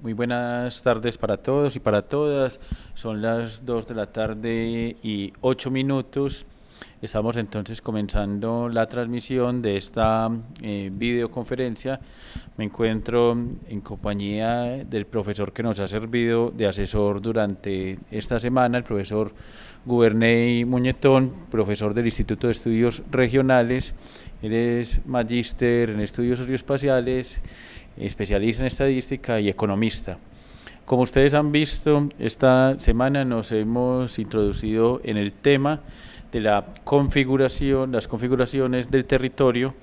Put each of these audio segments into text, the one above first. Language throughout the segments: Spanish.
Muy buenas tardes para todos y para todas. Son las 2 de la tarde y 8 minutos. Estamos entonces comenzando la transmisión de esta videoconferencia. Me encuentro en compañía del profesor que nos ha servido de asesor durante esta semana, el profesor Guberney Muñetón, profesor del Instituto de Estudios Regionales. Él es magíster en estudios socioespaciales, especialista en estadística y economista. Como ustedes han visto, esta semana nos hemos introducido en el tema de la configuración, las configuraciones del territorio,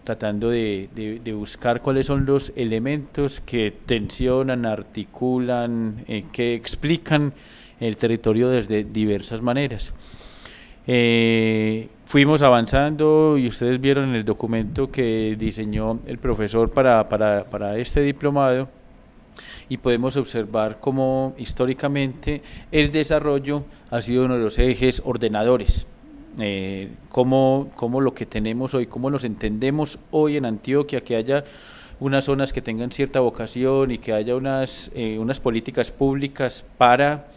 tratando de buscar cuáles son los elementos que tensionan, articulan, que explican el territorio desde diversas maneras. Fuimos avanzando y ustedes vieron en el documento que diseñó el profesor para este diplomado, y podemos observar cómo históricamente el desarrollo ha sido uno de los ejes ordenadores. Cómo lo que tenemos hoy, cómo nos entendemos hoy en Antioquia, que haya unas zonas que tengan cierta vocación y que haya unas políticas públicas para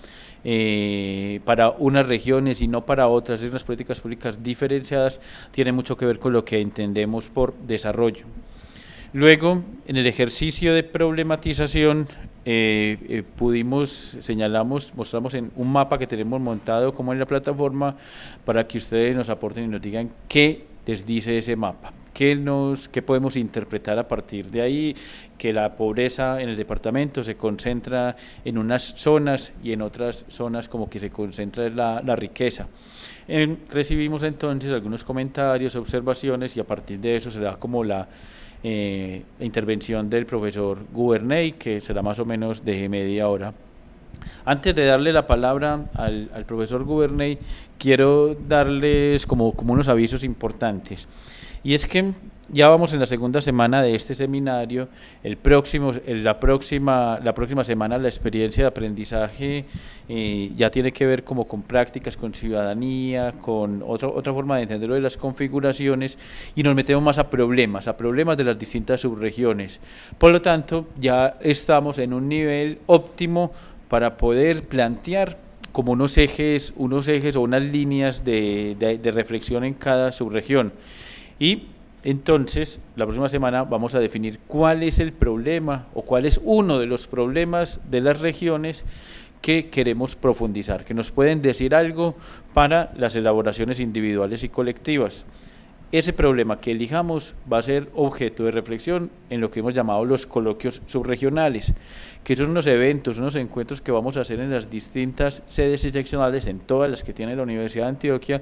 unas regiones y no para otras, es unas políticas públicas diferenciadas, tiene mucho que ver con lo que entendemos por desarrollo. Luego, en el ejercicio de problematización, mostramos en un mapa que tenemos montado como en la plataforma, para que ustedes nos aporten y nos digan qué les dice ese mapa, qué podemos interpretar a partir de ahí, que la pobreza en el departamento se concentra en unas zonas y en otras zonas como que se concentra la riqueza. Recibimos entonces algunos comentarios, observaciones, y a partir de eso se da como la intervención del profesor Guberney, que será más o menos de media hora. Antes de darle la palabra al profesor Guberney, quiero darles como unos avisos importantes. Y es que ya vamos en la segunda semana de este seminario. La próxima semana la experiencia de aprendizaje ya tiene que ver como con prácticas, con ciudadanía, con otra forma de entenderlo de las configuraciones, y nos metemos más a problemas de las distintas subregiones. Por lo tanto, ya estamos en un nivel óptimo para poder plantear como unos ejes o unas líneas de reflexión en cada subregión. Y entonces, la próxima semana vamos a definir cuál es el problema o cuál es uno de los problemas de las regiones que queremos profundizar, que nos pueden decir algo para las elaboraciones individuales y colectivas. Ese problema que elijamos va a ser objeto de reflexión en lo que hemos llamado los coloquios subregionales, que son unos eventos, unos encuentros que vamos a hacer en las distintas sedes seccionales, en todas las que tiene la Universidad de Antioquia,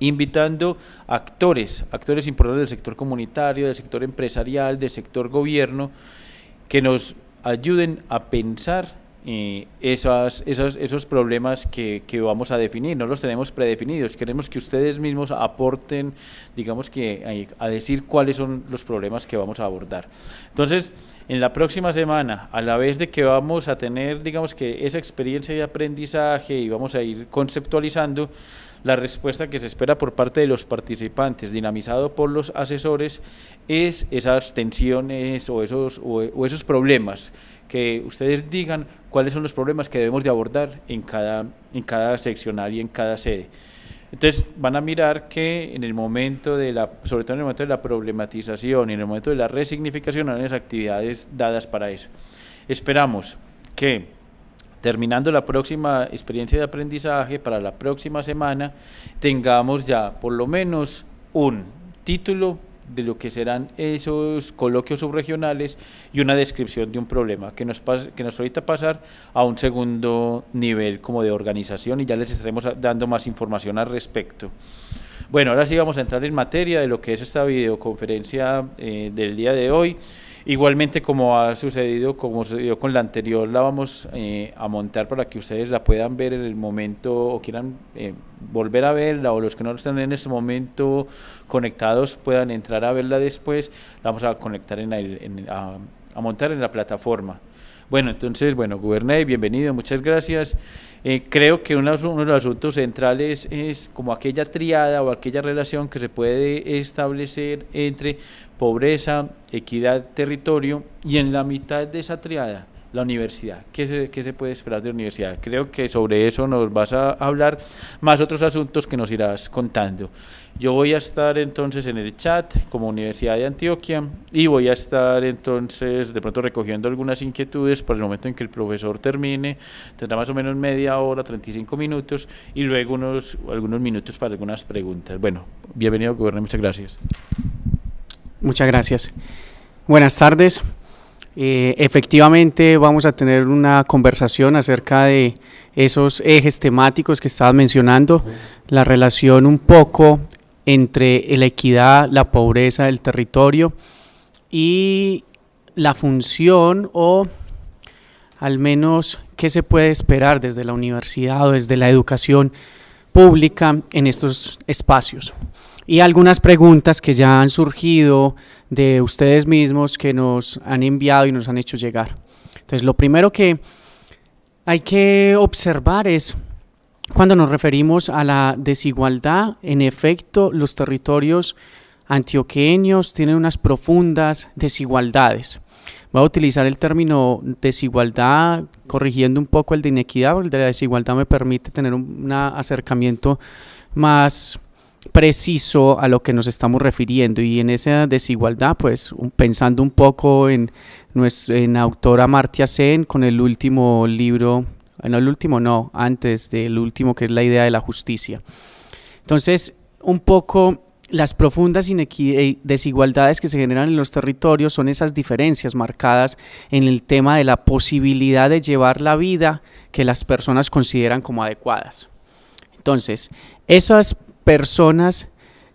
invitando actores importantes del sector comunitario, del sector empresarial, del sector gobierno, que nos ayuden a pensar esos problemas que vamos a definir. No los tenemos predefinidos, queremos que ustedes mismos aporten, digamos que a decir cuáles son los problemas que vamos a abordar. Entonces, en la próxima semana, a la vez de que vamos a tener, digamos que esa experiencia de aprendizaje y vamos a ir conceptualizando, la respuesta que se espera por parte de los participantes, dinamizado por los asesores, es esas tensiones o esos problemas, que ustedes digan cuáles son los problemas que debemos de abordar en cada seccional y en cada sede. Entonces van a mirar que en el momento sobre todo en el momento de la problematización y en el momento de la resignificación, hay unas actividades dadas para eso. Esperamos que, terminando la próxima experiencia de aprendizaje, para la próxima semana tengamos ya por lo menos un título de lo que serán esos coloquios subregionales y una descripción de un problema que nos permita pasar a un segundo nivel como de organización, y ya les estaremos dando más información al respecto. Bueno, ahora sí vamos a entrar en materia de lo que es esta videoconferencia del día de hoy. Igualmente, como sucedió con la anterior, la vamos a montar para que ustedes la puedan ver en el momento, o quieran volver a verla, o los que no están en este momento conectados puedan entrar a verla después. La vamos a conectar a montar en la plataforma. Bueno, entonces, Guberney, bienvenido, muchas gracias. Creo que uno de los asuntos centrales es como aquella triada o aquella relación que se puede establecer entre pobreza, equidad, territorio, y en la mitad de esa triada la universidad. ¿Qué se puede esperar de la universidad? Creo que sobre eso nos vas a hablar, más otros asuntos que nos irás contando. Yo voy a estar entonces en el chat como Universidad de Antioquia y voy a estar entonces de pronto recogiendo algunas inquietudes para el momento en que el profesor termine. Tendrá más o menos media hora, 35 minutos y luego algunos minutos para algunas preguntas. Bueno, bienvenido, Gobernador, muchas gracias. Muchas gracias. Buenas tardes. Efectivamente vamos a tener una conversación acerca de esos ejes temáticos que estabas mencionando, la relación un poco entre la equidad, la pobreza, el territorio y la función, o al menos qué se puede esperar desde la universidad o desde la educación pública en estos espacios. Y algunas preguntas que ya han surgido de ustedes mismos que nos han enviado y nos han hecho llegar. Entonces, lo primero que hay que observar es, cuando nos referimos a la desigualdad, en efecto, los territorios antioqueños tienen unas profundas desigualdades. Voy a utilizar el término desigualdad, corrigiendo un poco el de inequidad, porque el de la desigualdad me permite tener un acercamiento más preciso a lo que nos estamos refiriendo, y en esa desigualdad, pues pensando un poco en la autora Amartya Sen con el último libro, antes del último, que es La idea de la justicia. Entonces, un poco las profundas desigualdades que se generan en los territorios son esas diferencias marcadas en el tema de la posibilidad de llevar la vida que las personas consideran como adecuadas. Entonces, esas personas,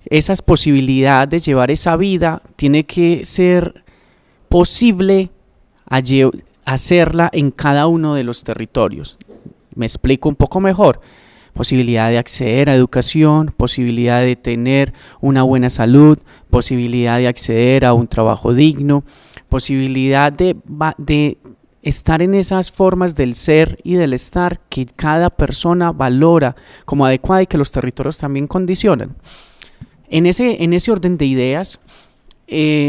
esas posibilidades de llevar esa vida, tiene que ser posible hacerla en cada uno de los territorios. Me explico un poco mejor. Posibilidad de acceder a educación, posibilidad de tener una buena salud, posibilidad de acceder a un trabajo digno, posibilidad de estar en esas formas del ser y del estar que cada persona valora como adecuada y que los territorios también condicionan. En ese orden de ideas,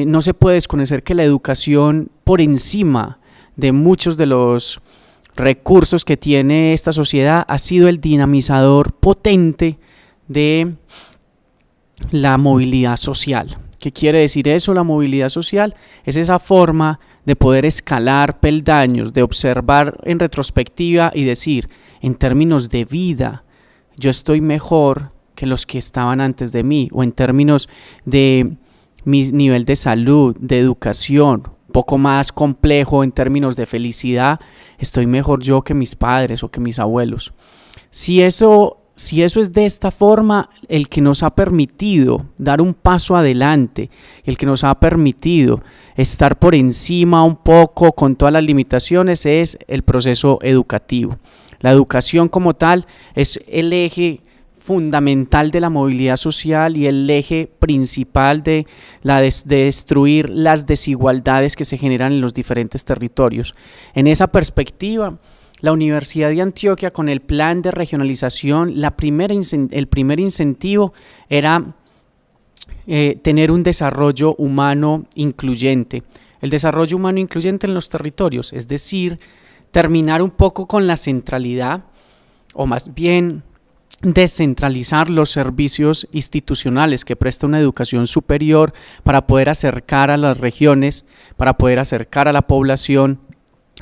no se puede desconocer que la educación, por encima de muchos de los recursos que tiene esta sociedad, ha sido el dinamizador potente de la movilidad social. ¿Qué quiere decir eso? La movilidad social es esa forma de poder escalar peldaños, de observar en retrospectiva y decir, en términos de vida, yo estoy mejor que los que estaban antes de mí, o en términos de mi nivel de salud, de educación, un poco más complejo en términos de felicidad, estoy mejor yo que mis padres o que mis abuelos. Si eso es de esta forma, el que nos ha permitido dar un paso adelante, el que nos ha permitido estar por encima un poco con todas las limitaciones, es el proceso educativo. La educación como tal es el eje fundamental de la movilidad social y el eje principal de destruir las desigualdades que se generan en los diferentes territorios. En esa perspectiva, la Universidad de Antioquia, con el plan de regionalización, el primer incentivo era tener un desarrollo humano incluyente. El desarrollo humano incluyente en los territorios, es decir, terminar un poco con la centralidad, o más bien descentralizar los servicios institucionales que presta una educación superior para poder acercar a las regiones, para poder acercar a la población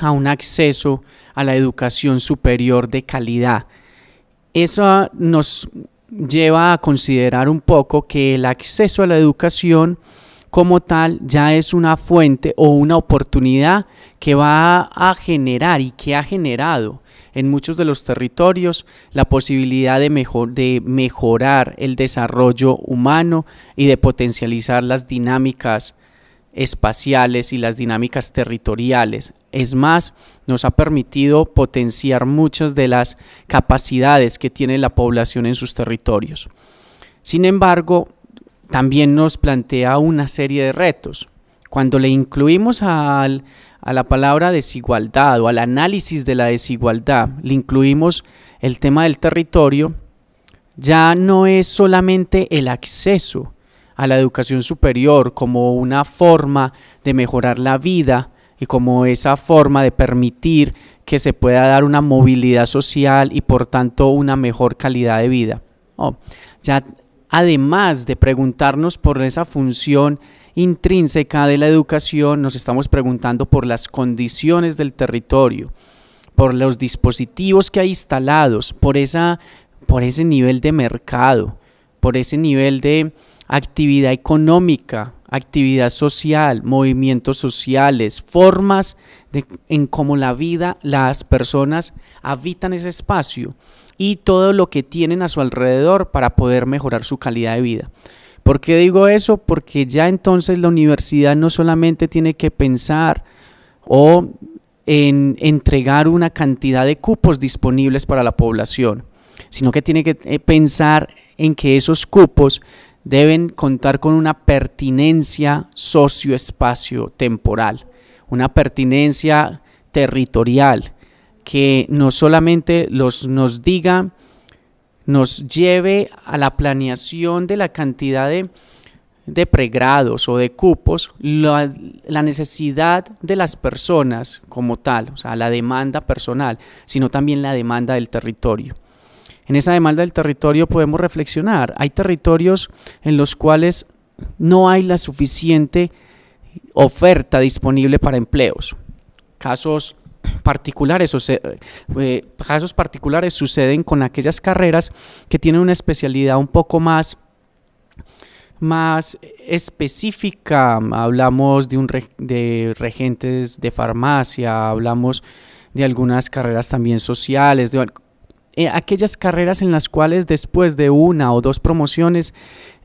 a un acceso a la educación superior de calidad. Eso nos lleva a considerar un poco que el acceso a la educación como tal ya es una fuente o una oportunidad que va a generar y que ha generado en muchos de los territorios la posibilidad de mejorar el desarrollo humano y de potencializar las dinámicas espaciales y las dinámicas territoriales. Es más, nos ha permitido potenciar muchas de las capacidades que tiene la población en sus territorios. Sin embargo, también nos plantea una serie de retos. Cuando le incluimos a a la palabra desigualdad o al análisis de la desigualdad le incluimos el tema del territorio, ya no es solamente el acceso a la educación superior como una forma de mejorar la vida y como esa forma de permitir que se pueda dar una movilidad social y por tanto una mejor calidad de vida. Ya además de preguntarnos por esa función intrínseca de la educación, nos estamos preguntando por las condiciones del territorio, por los dispositivos que hay instalados, por ese nivel de mercado, por ese nivel de actividad económica, actividad social, movimientos sociales, formas en cómo las personas habitan ese espacio y todo lo que tienen a su alrededor para poder mejorar su calidad de vida. ¿Por qué digo eso? Porque ya entonces la universidad no solamente tiene que pensar en entregar una cantidad de cupos disponibles para la población, sino que tiene que pensar en que esos cupos deben contar con una pertinencia socioespacio-temporal, una pertinencia territorial que no solamente nos lleve a la planeación de la cantidad de pregrados o de cupos, la necesidad de las personas como tal, o sea, la demanda personal, sino también la demanda del territorio. En esa demanda del territorio podemos reflexionar. Hay territorios en los cuales no hay la suficiente oferta disponible para empleos. Casos particulares suceden con aquellas carreras que tienen una especialidad un poco más específica. Hablamos de regentes de farmacia, hablamos de algunas carreras también sociales, aquellas carreras en las cuales después de 1 o 2 promociones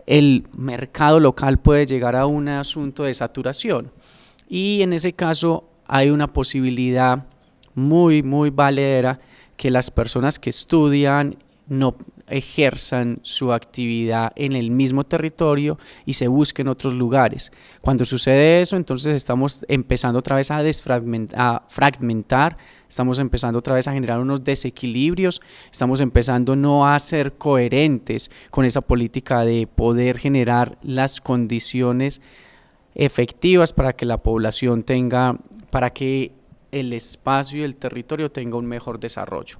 el mercado local puede llegar a un asunto de saturación, y en ese caso hay una posibilidad muy valedera que las personas que estudian no ejerzan su actividad en el mismo territorio y se busquen otros lugares. Cuando sucede eso, entonces estamos empezando otra vez a fragmentar, estamos empezando otra vez a generar unos desequilibrios, estamos empezando no a ser coherentes con esa política de poder generar las condiciones efectivas para que la población para que el espacio y el territorio tenga un mejor desarrollo.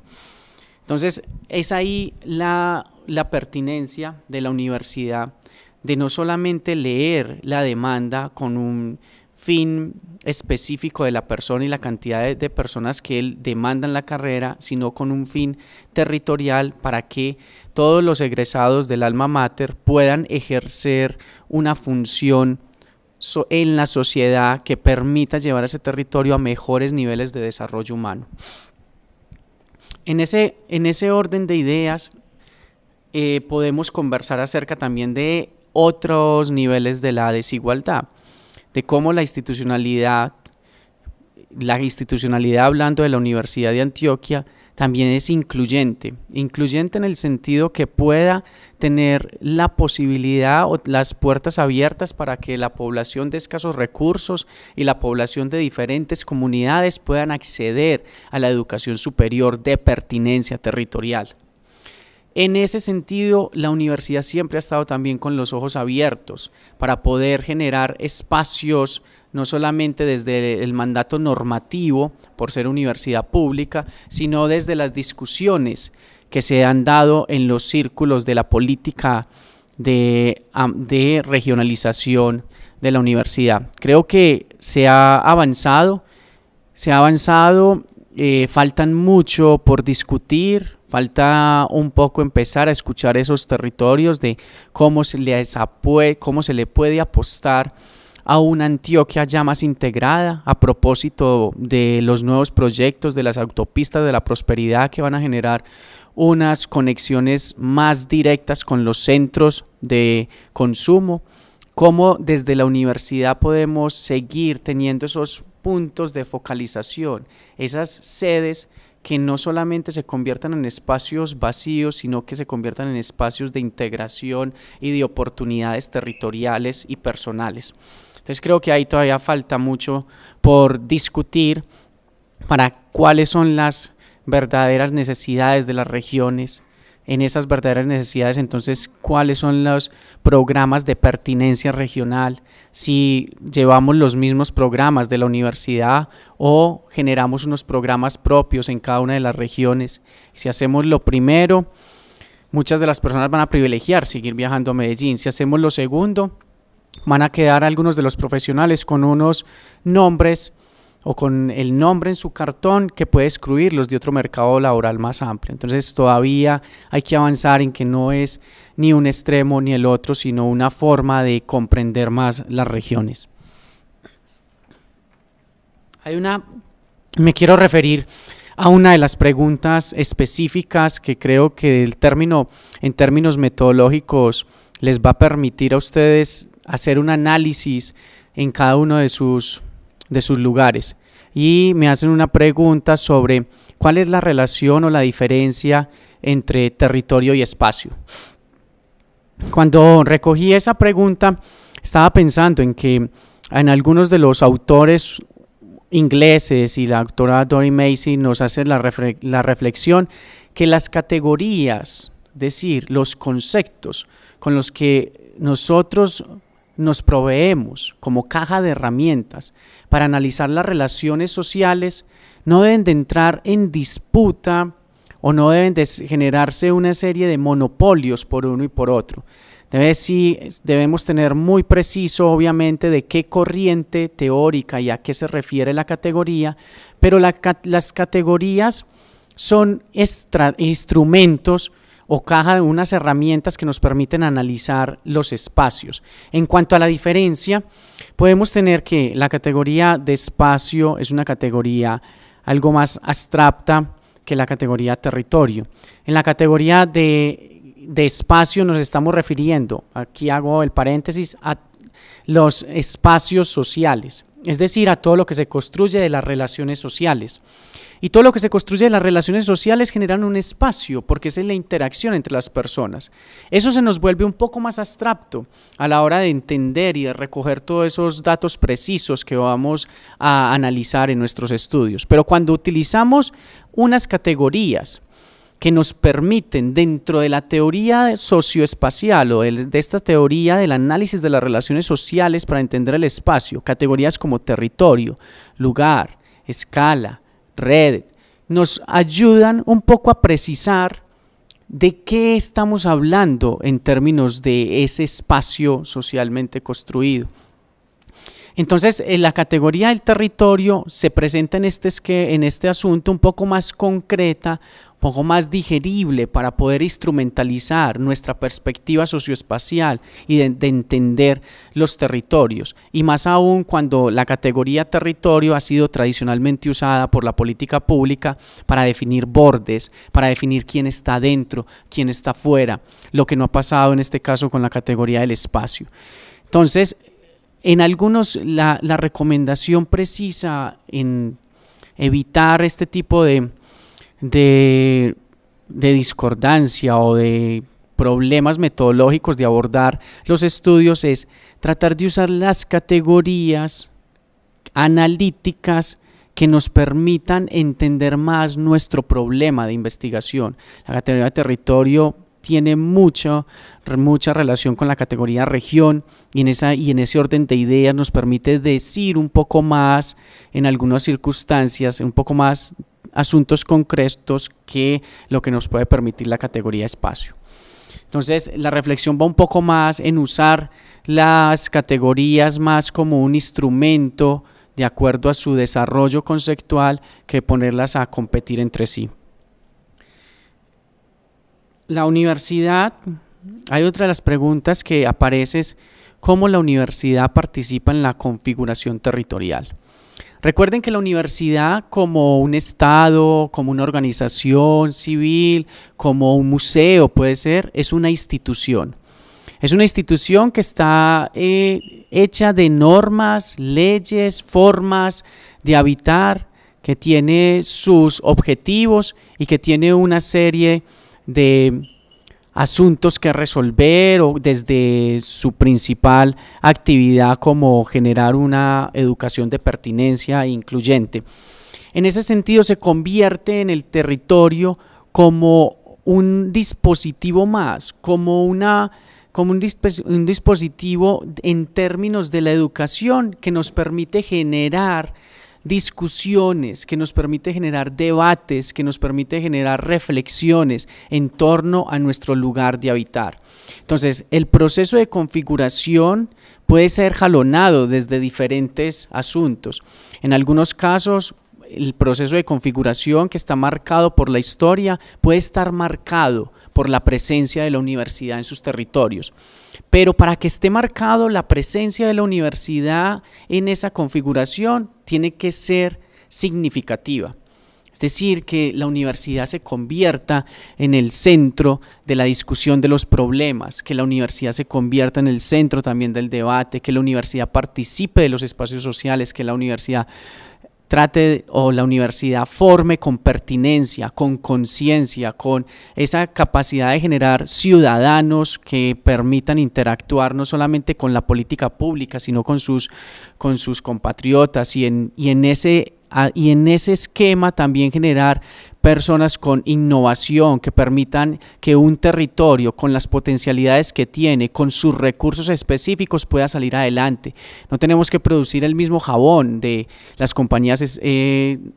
Entonces, es ahí la pertinencia de la universidad de no solamente leer la demanda con un fin específico de la persona y la cantidad de personas que demandan la carrera, sino con un fin territorial para que todos los egresados del alma mater puedan ejercer una función en la sociedad que permita llevar a ese territorio a mejores niveles de desarrollo humano. En ese orden de ideas podemos conversar acerca también de otros niveles de la desigualdad, de cómo la institucionalidad hablando de la Universidad de Antioquia, también es incluyente en el sentido que pueda tener la posibilidad o las puertas abiertas para que la población de escasos recursos y la población de diferentes comunidades puedan acceder a la educación superior de pertinencia territorial. En ese sentido, la universidad siempre ha estado también con los ojos abiertos para poder generar espacios, no solamente desde el mandato normativo, por ser universidad pública, sino desde las discusiones que se han dado en los círculos de la política de regionalización de la universidad. Creo que se ha avanzado, faltan mucho por discutir. Falta un poco empezar a escuchar esos territorios de cómo se le puede apostar a una Antioquia ya más integrada a propósito de los nuevos proyectos de las autopistas de la prosperidad que van a generar unas conexiones más directas con los centros de consumo. Cómo desde la universidad podemos seguir teniendo esos puntos de focalización, esas sedes que no solamente se conviertan en espacios vacíos, sino que se conviertan en espacios de integración y de oportunidades territoriales y personales. Entonces creo que ahí todavía falta mucho por discutir para cuáles son las verdaderas necesidades de las regiones. En esas verdaderas necesidades, entonces, cuáles son los programas de pertinencia regional, si llevamos los mismos programas de la universidad o generamos unos programas propios en cada una de las regiones. Si hacemos lo primero, muchas de las personas van a privilegiar seguir viajando a Medellín. Si hacemos lo segundo, van a quedar algunos de los profesionales con unos nombres o con el nombre en su cartón que puede excluirlos de otro mercado laboral más amplio. Entonces todavía hay que avanzar en que no es ni un extremo ni el otro, sino una forma de comprender más las regiones. Me quiero referir a una de las preguntas específicas que creo que en términos metodológicos les va a permitir a ustedes hacer un análisis en cada uno de sus lugares, y me hacen una pregunta sobre cuál es la relación o la diferencia entre territorio y espacio. Cuando recogí esa pregunta estaba pensando en que en algunos de los autores ingleses, y la autora Dori Mason nos hace la reflexión que las categorías, es decir, los conceptos con los que nosotros nos proveemos como caja de herramientas para analizar las relaciones sociales, no deben de entrar en disputa o no deben de generarse una serie de monopolios por uno y por otro. Debemos tener muy preciso, obviamente, de qué corriente teórica y a qué se refiere la categoría, pero las categorías son instrumentos o caja de unas herramientas que nos permiten analizar los espacios. En cuanto a la diferencia, podemos tener que la categoría de espacio es una categoría algo más abstracta que la categoría territorio. En la categoría de espacio nos estamos refiriendo, aquí hago el paréntesis, a los espacios sociales, es decir, a todo lo que se construye de las relaciones sociales. Y todo lo que se construye de las relaciones sociales generan un espacio, porque es la interacción entre las personas. Eso se nos vuelve un poco más abstracto a la hora de entender y de recoger todos esos datos precisos que vamos a analizar en nuestros estudios. Pero cuando utilizamos unas categorías que nos permiten, dentro de la teoría socioespacial o de esta teoría del análisis de las relaciones sociales para entender el espacio, categorías como territorio, lugar, escala, red, nos ayudan un poco a precisar de qué estamos hablando en términos de ese espacio socialmente construido. Entonces, la categoría del territorio se presenta en este asunto un poco más concreta, un poco más digerible para poder instrumentalizar nuestra perspectiva socioespacial y de entender los territorios, y más aún cuando la categoría territorio ha sido tradicionalmente usada por la política pública para definir bordes, para definir quién está dentro, quién está fuera, lo que no ha pasado en este caso con la categoría del espacio. Entonces, en algunos la recomendación precisa en evitar este tipo de discordancia o de problemas metodológicos de abordar los estudios es tratar de usar las categorías analíticas que nos permitan entender más nuestro problema de investigación. La categoría de territorio tiene mucha relación con la categoría región, y en ese orden de ideas nos permite decir un poco más, en algunas circunstancias, un poco más asuntos concretos que lo que nos puede permitir la categoría espacio. Entonces, la reflexión va un poco más en usar las categorías más como un instrumento de acuerdo a su desarrollo conceptual que ponerlas a competir entre sí. La universidad, hay otra de las preguntas que aparece es cómo la universidad participa en la configuración territorial. Recuerden que la universidad, como un estado, como una organización civil, como un museo puede ser, es una institución. Es una institución que está hecha de normas, leyes, formas de habitar, que tiene sus objetivos y que tiene una serie de asuntos que resolver o desde su principal actividad como generar una educación de pertinencia e incluyente. En ese sentido se convierte en el territorio como un dispositivo más, como un dispositivo en términos de la educación que nos permite generar discusiones, que nos permite generar debates, que nos permite generar reflexiones en torno a nuestro lugar de habitar. Entonces, el proceso de configuración puede ser jalonado desde diferentes asuntos. En algunos casos, el proceso de configuración que está marcado por la historia puede estar marcado por la presencia de la universidad en sus territorios. Pero para que esté marcado la presencia de la universidad en esa configuración, tiene que ser significativa. Es decir, que la universidad se convierta en el centro de la discusión de los problemas, que la universidad se convierta en el centro también del debate, que la universidad participe de los espacios sociales, que la universidad la universidad forme con pertinencia, con conciencia, con esa capacidad de generar ciudadanos que permitan interactuar no solamente con la política pública, sino con sus compatriotas y en ese esquema también generar personas con innovación que permitan que un territorio con las potencialidades que tiene, con sus recursos específicos pueda salir adelante. No tenemos que producir el mismo jabón de las compañías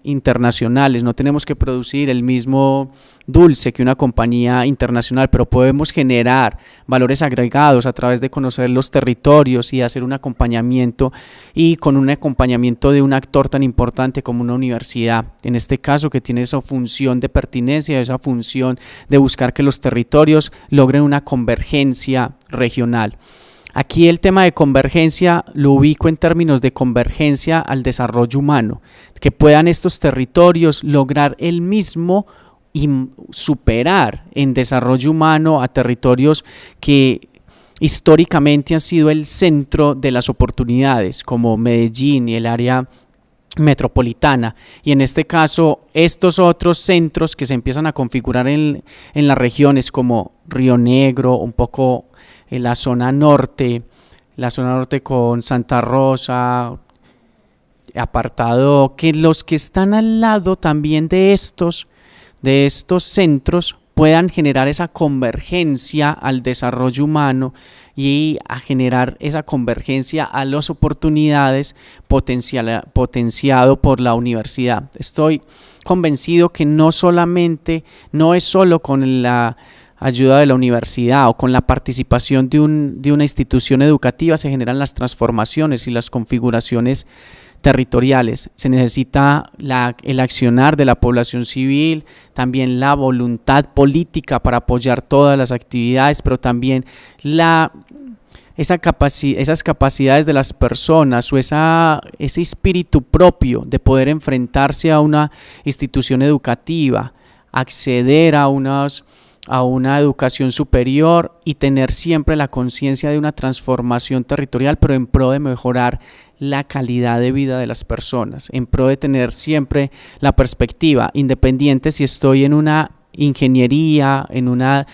internacionales, no tenemos que producir el mismo dulce que una compañía internacional, pero podemos generar valores agregados a través de conocer los territorios y hacer un acompañamiento, y con un acompañamiento de un actor tan importante como una universidad, en este caso, que tiene esa función de pertinencia, esa función de buscar que los territorios logren una convergencia regional. Aquí el tema de convergencia lo ubico en términos de convergencia al desarrollo humano, que puedan estos territorios lograr el mismo y superar en desarrollo humano a territorios que históricamente han sido el centro de las oportunidades, como Medellín y el área metropolitana, y en este caso estos otros centros que se empiezan a configurar en las regiones como Río Negro, un poco en la zona norte con Santa Rosa, apartado, que los que están al lado también de estos centros puedan generar esa convergencia al desarrollo humano y a generar esa convergencia a las oportunidades potenciado por la universidad. Estoy convencido que no es solo con la ayuda de la universidad o con la participación de una institución educativa se generan las transformaciones y las configuraciones territoriales. Se necesita el accionar de la población civil, también la voluntad política para apoyar todas las actividades, pero también esas capacidades de las personas o ese espíritu propio de poder enfrentarse a una institución educativa, acceder a una educación superior y tener siempre la conciencia de una transformación territorial, pero en pro de mejorar la calidad de vida de las personas, en pro de tener siempre la perspectiva, independiente si estoy en una ingeniería, en una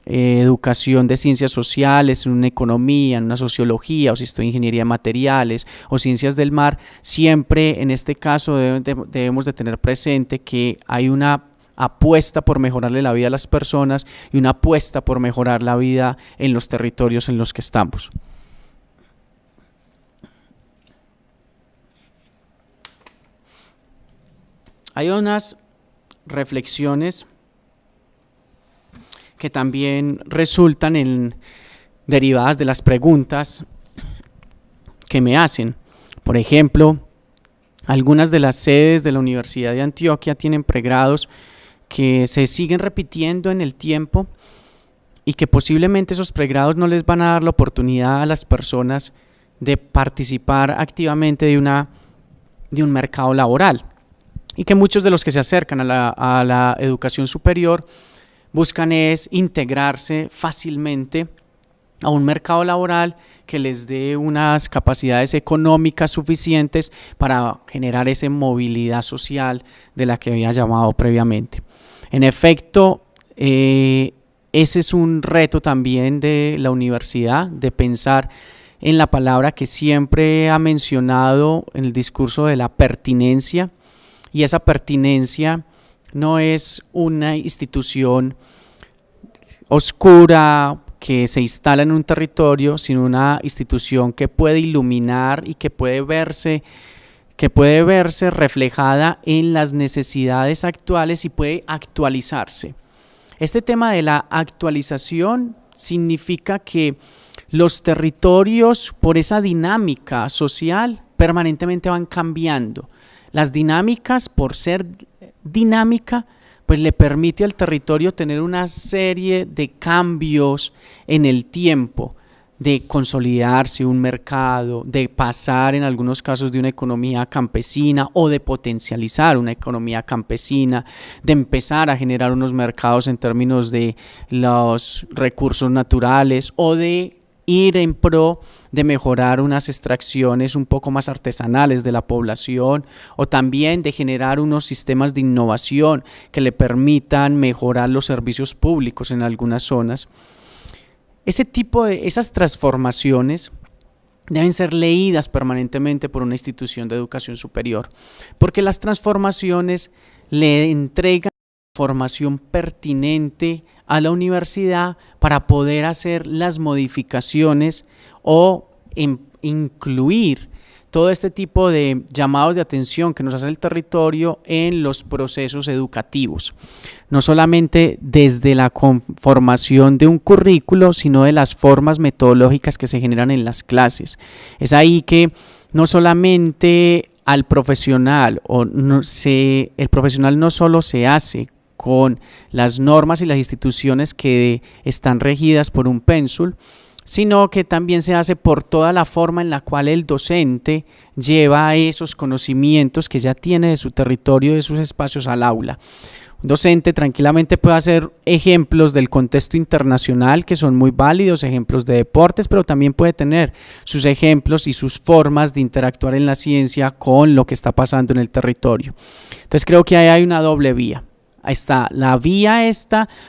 educación de ciencias sociales, en una economía, en una sociología, o si estoy en ingeniería de materiales o ciencias del mar, siempre en este caso debemos de tener presente que hay una apuesta por mejorarle la vida a las personas y una apuesta por mejorar la vida en los territorios en los que estamos. Hay unas reflexiones que también resultan derivadas de las preguntas que me hacen. Por ejemplo, algunas de las sedes de la Universidad de Antioquia tienen pregrados que se siguen repitiendo en el tiempo y que posiblemente esos pregrados no les van a dar la oportunidad a las personas de participar activamente de un mercado laboral, y que muchos de los que se acercan a la educación superior buscan es integrarse fácilmente a un mercado laboral que les dé unas capacidades económicas suficientes para generar esa movilidad social de la que había llamado previamente. En efecto, Ese es un reto también de la universidad, de pensar en la palabra que siempre ha mencionado en el discurso de la pertinencia, y esa pertinencia no es una institución oscura que se instala en un territorio, sino una institución que puede iluminar y que puede verse reflejada en las necesidades actuales y puede actualizarse. Este tema de la actualización significa que los territorios, por esa dinámica social, permanentemente van cambiando. Las dinámicas, por ser dinámica, pues le permite al territorio tener una serie de cambios en el tiempo, de consolidarse un mercado, de pasar en algunos casos de una economía campesina o de potencializar una economía campesina, de empezar a generar unos mercados en términos de los recursos naturales o de ir en pro de mejorar unas extracciones un poco más artesanales de la población, o también de generar unos sistemas de innovación que le permitan mejorar los servicios públicos en algunas zonas. Esas transformaciones deben ser leídas permanentemente por una institución de educación superior, porque las transformaciones le entregan información pertinente a la universidad para poder hacer las modificaciones o incluir todo este tipo de llamados de atención que nos hace el territorio en los procesos educativos, no solamente desde la conformación de un currículo, sino de las formas metodológicas que se generan en las clases. Es ahí que no solamente al profesional, el profesional no solo se hace con las normas y las instituciones que están regidas por un pénsul, sino que también se hace por toda la forma en la cual el docente lleva esos conocimientos que ya tiene de su territorio, de sus espacios al aula. Un docente tranquilamente puede hacer ejemplos del contexto internacional que son muy válidos, ejemplos de deportes, pero también puede tener sus ejemplos y sus formas de interactuar en la ciencia con lo que está pasando en el territorio. Entonces creo que ahí hay una doble vía. Ahí está la vía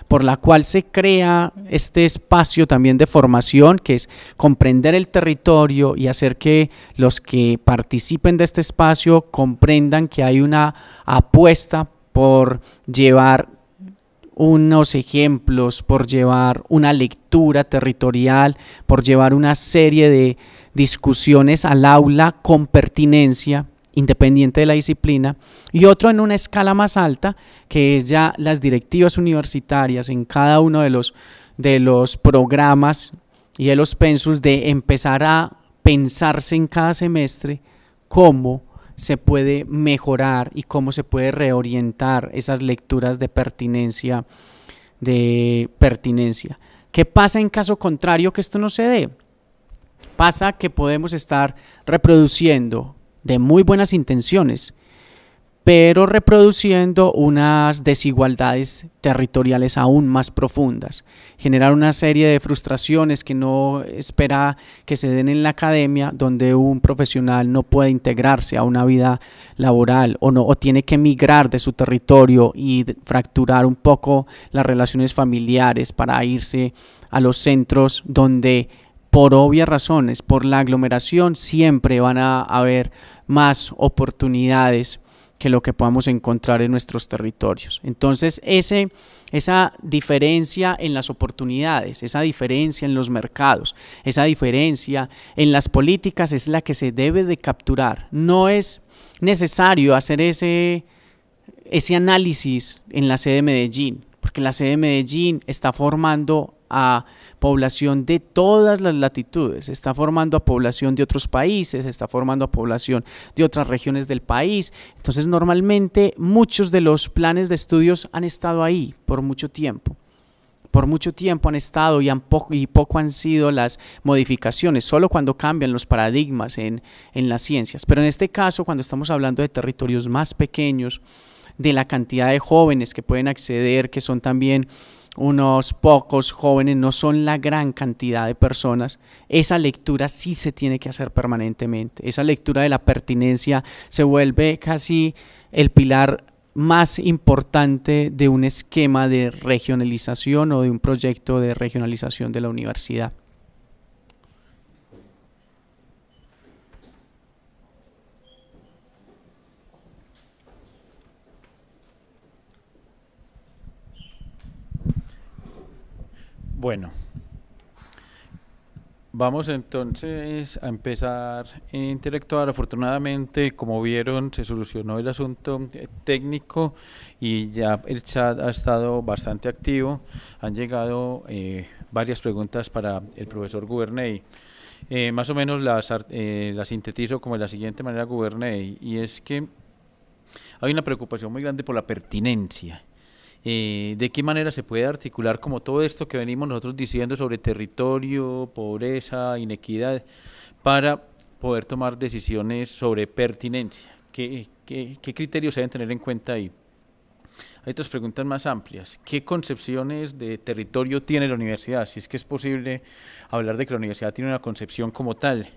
por la cual se crea este espacio también de formación, que es comprender el territorio y hacer que los que participen de este espacio comprendan que hay una apuesta por llevar unos ejemplos, por llevar una lectura territorial, por llevar una serie de discusiones al aula con pertinencia, independiente de la disciplina, y otro en una escala más alta, que es ya las directivas universitarias en cada uno de los programas y de los pensus, de empezar a pensarse en cada semestre cómo se puede mejorar y cómo se puede reorientar esas lecturas de pertinencia. ¿Qué pasa en caso contrario que esto no se dé? Pasa que podemos estar reproduciendo de muy buenas intenciones, pero reproduciendo unas desigualdades territoriales aún más profundas, generar una serie de frustraciones que no espera que se den en la academia, donde un profesional no puede integrarse a una vida laboral o tiene que emigrar de su territorio y fracturar un poco las relaciones familiares para irse a los centros donde, por obvias razones, por la aglomeración, siempre van a haber más oportunidades que lo que podamos encontrar en nuestros territorios. Entonces, esa diferencia en las oportunidades, esa diferencia en los mercados, esa diferencia en las políticas es la que se debe de capturar. No es necesario hacer ese análisis en la sede de Medellín, porque la sede de Medellín está formando a población de todas las latitudes, está formando a población de otros países, está formando a población de otras regiones del país. Entonces, normalmente muchos de los planes de estudios han estado ahí por mucho tiempo han estado y poco han sido las modificaciones, solo cuando cambian los paradigmas en las ciencias. Pero en este caso, cuando estamos hablando de territorios más pequeños, de la cantidad de jóvenes que pueden acceder, que son también unos pocos jóvenes, no son la gran cantidad de personas, esa lectura sí se tiene que hacer permanentemente. Esa lectura de la pertinencia se vuelve casi el pilar más importante de un esquema de regionalización o de un proyecto de regionalización de la universidad? Bueno, vamos entonces a empezar a interactuar. Afortunadamente, como vieron, se solucionó el asunto técnico y ya el chat ha estado bastante activo. Han llegado varias preguntas para el profesor Guberney. Más o menos las sintetizo como de la siguiente manera, Guberney, y es que hay una preocupación muy grande por la pertinencia. ¿De qué manera se puede articular como todo esto que venimos nosotros diciendo sobre territorio, pobreza, inequidad, para poder tomar decisiones sobre pertinencia? ¿Qué criterios se deben tener en cuenta ahí? Hay otras preguntas más amplias. ¿Qué concepciones de territorio tiene la universidad? Si es que es posible hablar de que la universidad tiene una concepción como tal.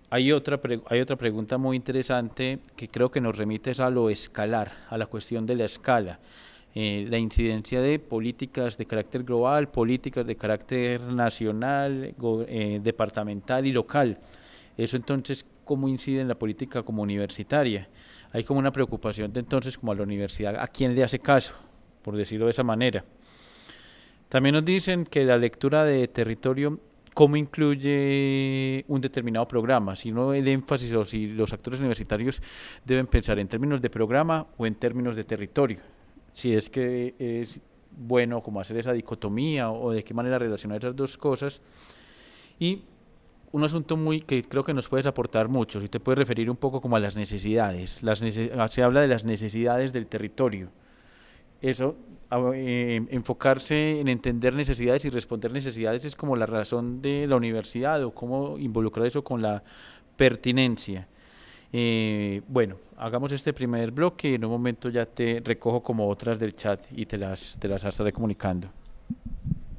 Hay otra pregunta muy interesante que creo que nos remite a lo escalar, a la cuestión de la escala. La incidencia de políticas de carácter global, políticas de carácter nacional, departamental y local. Eso entonces, ¿cómo incide en la política como universitaria? Hay como una preocupación de entonces como a la universidad, ¿a quién le hace caso? Por decirlo de esa manera. También nos dicen que la lectura de territorio, ¿cómo incluye un determinado programa? Si no, el énfasis o si los actores universitarios deben pensar en términos de programa o en términos de territorio. Si es que es bueno como hacer esa dicotomía o de qué manera relacionar esas dos cosas. Y un asunto que creo que nos puedes aportar mucho, si te puedes referir un poco como a las necesidades. Se habla de las necesidades del territorio. Eso, enfocarse en entender necesidades y responder necesidades es como la razón de la universidad, o cómo involucrar eso con la pertinencia. Bueno, hagamos este primer bloque y en un momento ya te recojo como otras del chat y te las estaré comunicando.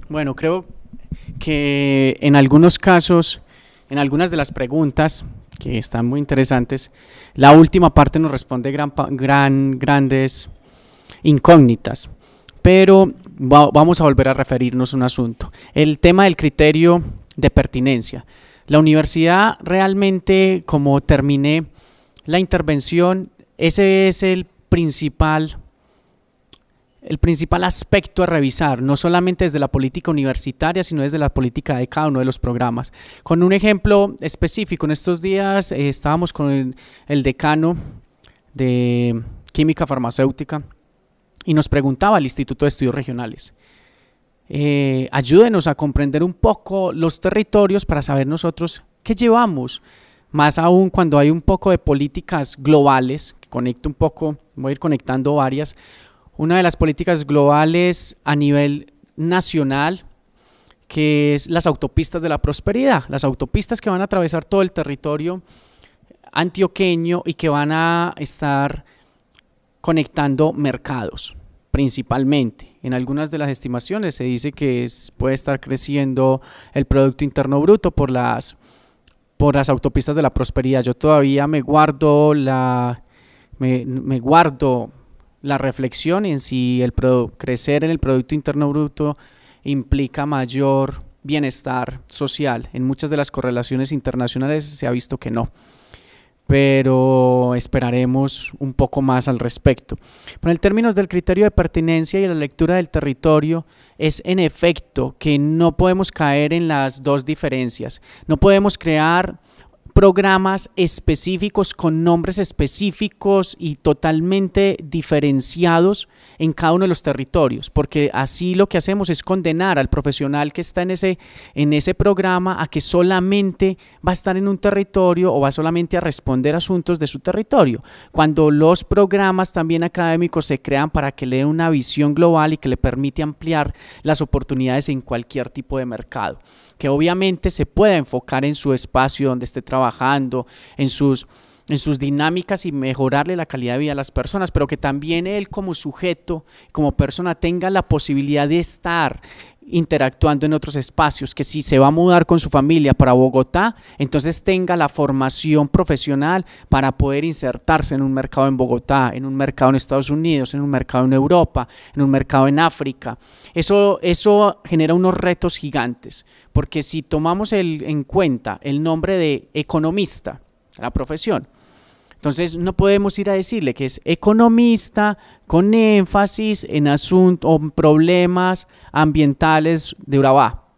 Bueno, creo que en algunos casos, en algunas de las preguntas que están muy interesantes, la última parte nos responde grandes incógnitas, pero vamos a volver a referirnos a un asunto. El tema del criterio de pertinencia. La universidad realmente, como terminé la intervención, ese es el principal aspecto a revisar, no solamente desde la política universitaria, sino desde la política de cada uno de los programas. Con un ejemplo específico, en estos días estábamos con el decano de Química Farmacéutica y nos preguntaba al Instituto de Estudios Regionales, ayúdenos a comprender un poco los territorios para saber nosotros qué llevamos, más aún cuando hay un poco de políticas globales, que conecto un poco, voy a ir conectando varias. Una de las políticas globales a nivel nacional, que es las autopistas de la prosperidad, las autopistas que van a atravesar todo el territorio antioqueño y que van a estar conectando mercados principalmente. En algunas de las estimaciones se dice que puede estar creciendo el Producto Interno Bruto por las autopistas de la prosperidad. Yo todavía me guardo la reflexión en si crecer en el Producto Interno Bruto implica mayor bienestar social. En muchas de las correlaciones internacionales se ha visto que no, pero esperaremos un poco más al respecto. Pero en términos del criterio de pertinencia y la lectura del territorio, es en efecto que no podemos caer en las dos diferencias. No podemos crear programas específicos con nombres específicos y totalmente diferenciados en cada uno de los territorios, porque así lo que hacemos es condenar al profesional que está en ese programa a que solamente va a estar en un territorio o va solamente a responder asuntos de su territorio, cuando los programas también académicos se crean para que le den una visión global y que le permite ampliar las oportunidades en cualquier tipo de mercado, que obviamente se pueda enfocar en su espacio donde esté trabajando, en sus en sus dinámicas y mejorarle la calidad de vida a las personas, pero que también él como sujeto, como persona, tenga la posibilidad de estar interactuando en otros espacios, que si se va a mudar con su familia para Bogotá, entonces tenga la formación profesional para poder insertarse en un mercado en Bogotá, en un mercado en Estados Unidos, en un mercado en Europa, en un mercado en África. Eso genera unos retos gigantes, porque si tomamos en cuenta el nombre de economista, la profesión, entonces no podemos ir a decirle que es economista con énfasis en asuntos o problemas ambientales de Urabá.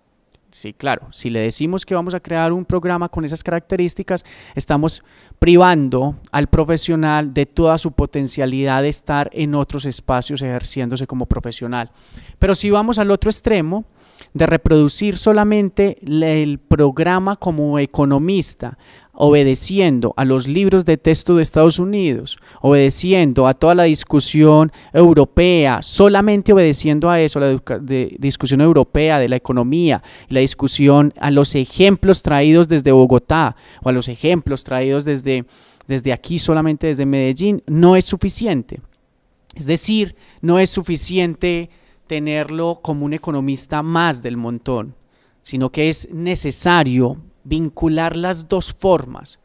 Sí, claro, si le decimos que vamos a crear un programa con esas características, estamos privando al profesional de toda su potencialidad de estar en otros espacios ejerciéndose como profesional. Pero si vamos al otro extremo, de reproducir solamente el programa como economista, obedeciendo a los libros de texto de Estados Unidos, obedeciendo a toda la discusión europea, solamente obedeciendo a eso, la discusión europea de la economía, la discusión a los ejemplos traídos desde Bogotá o a los ejemplos traídos desde aquí, solamente desde Medellín, no es suficiente. Es decir, no es suficiente tenerlo como un economista más del montón, sino que es necesario vincular las dos formas,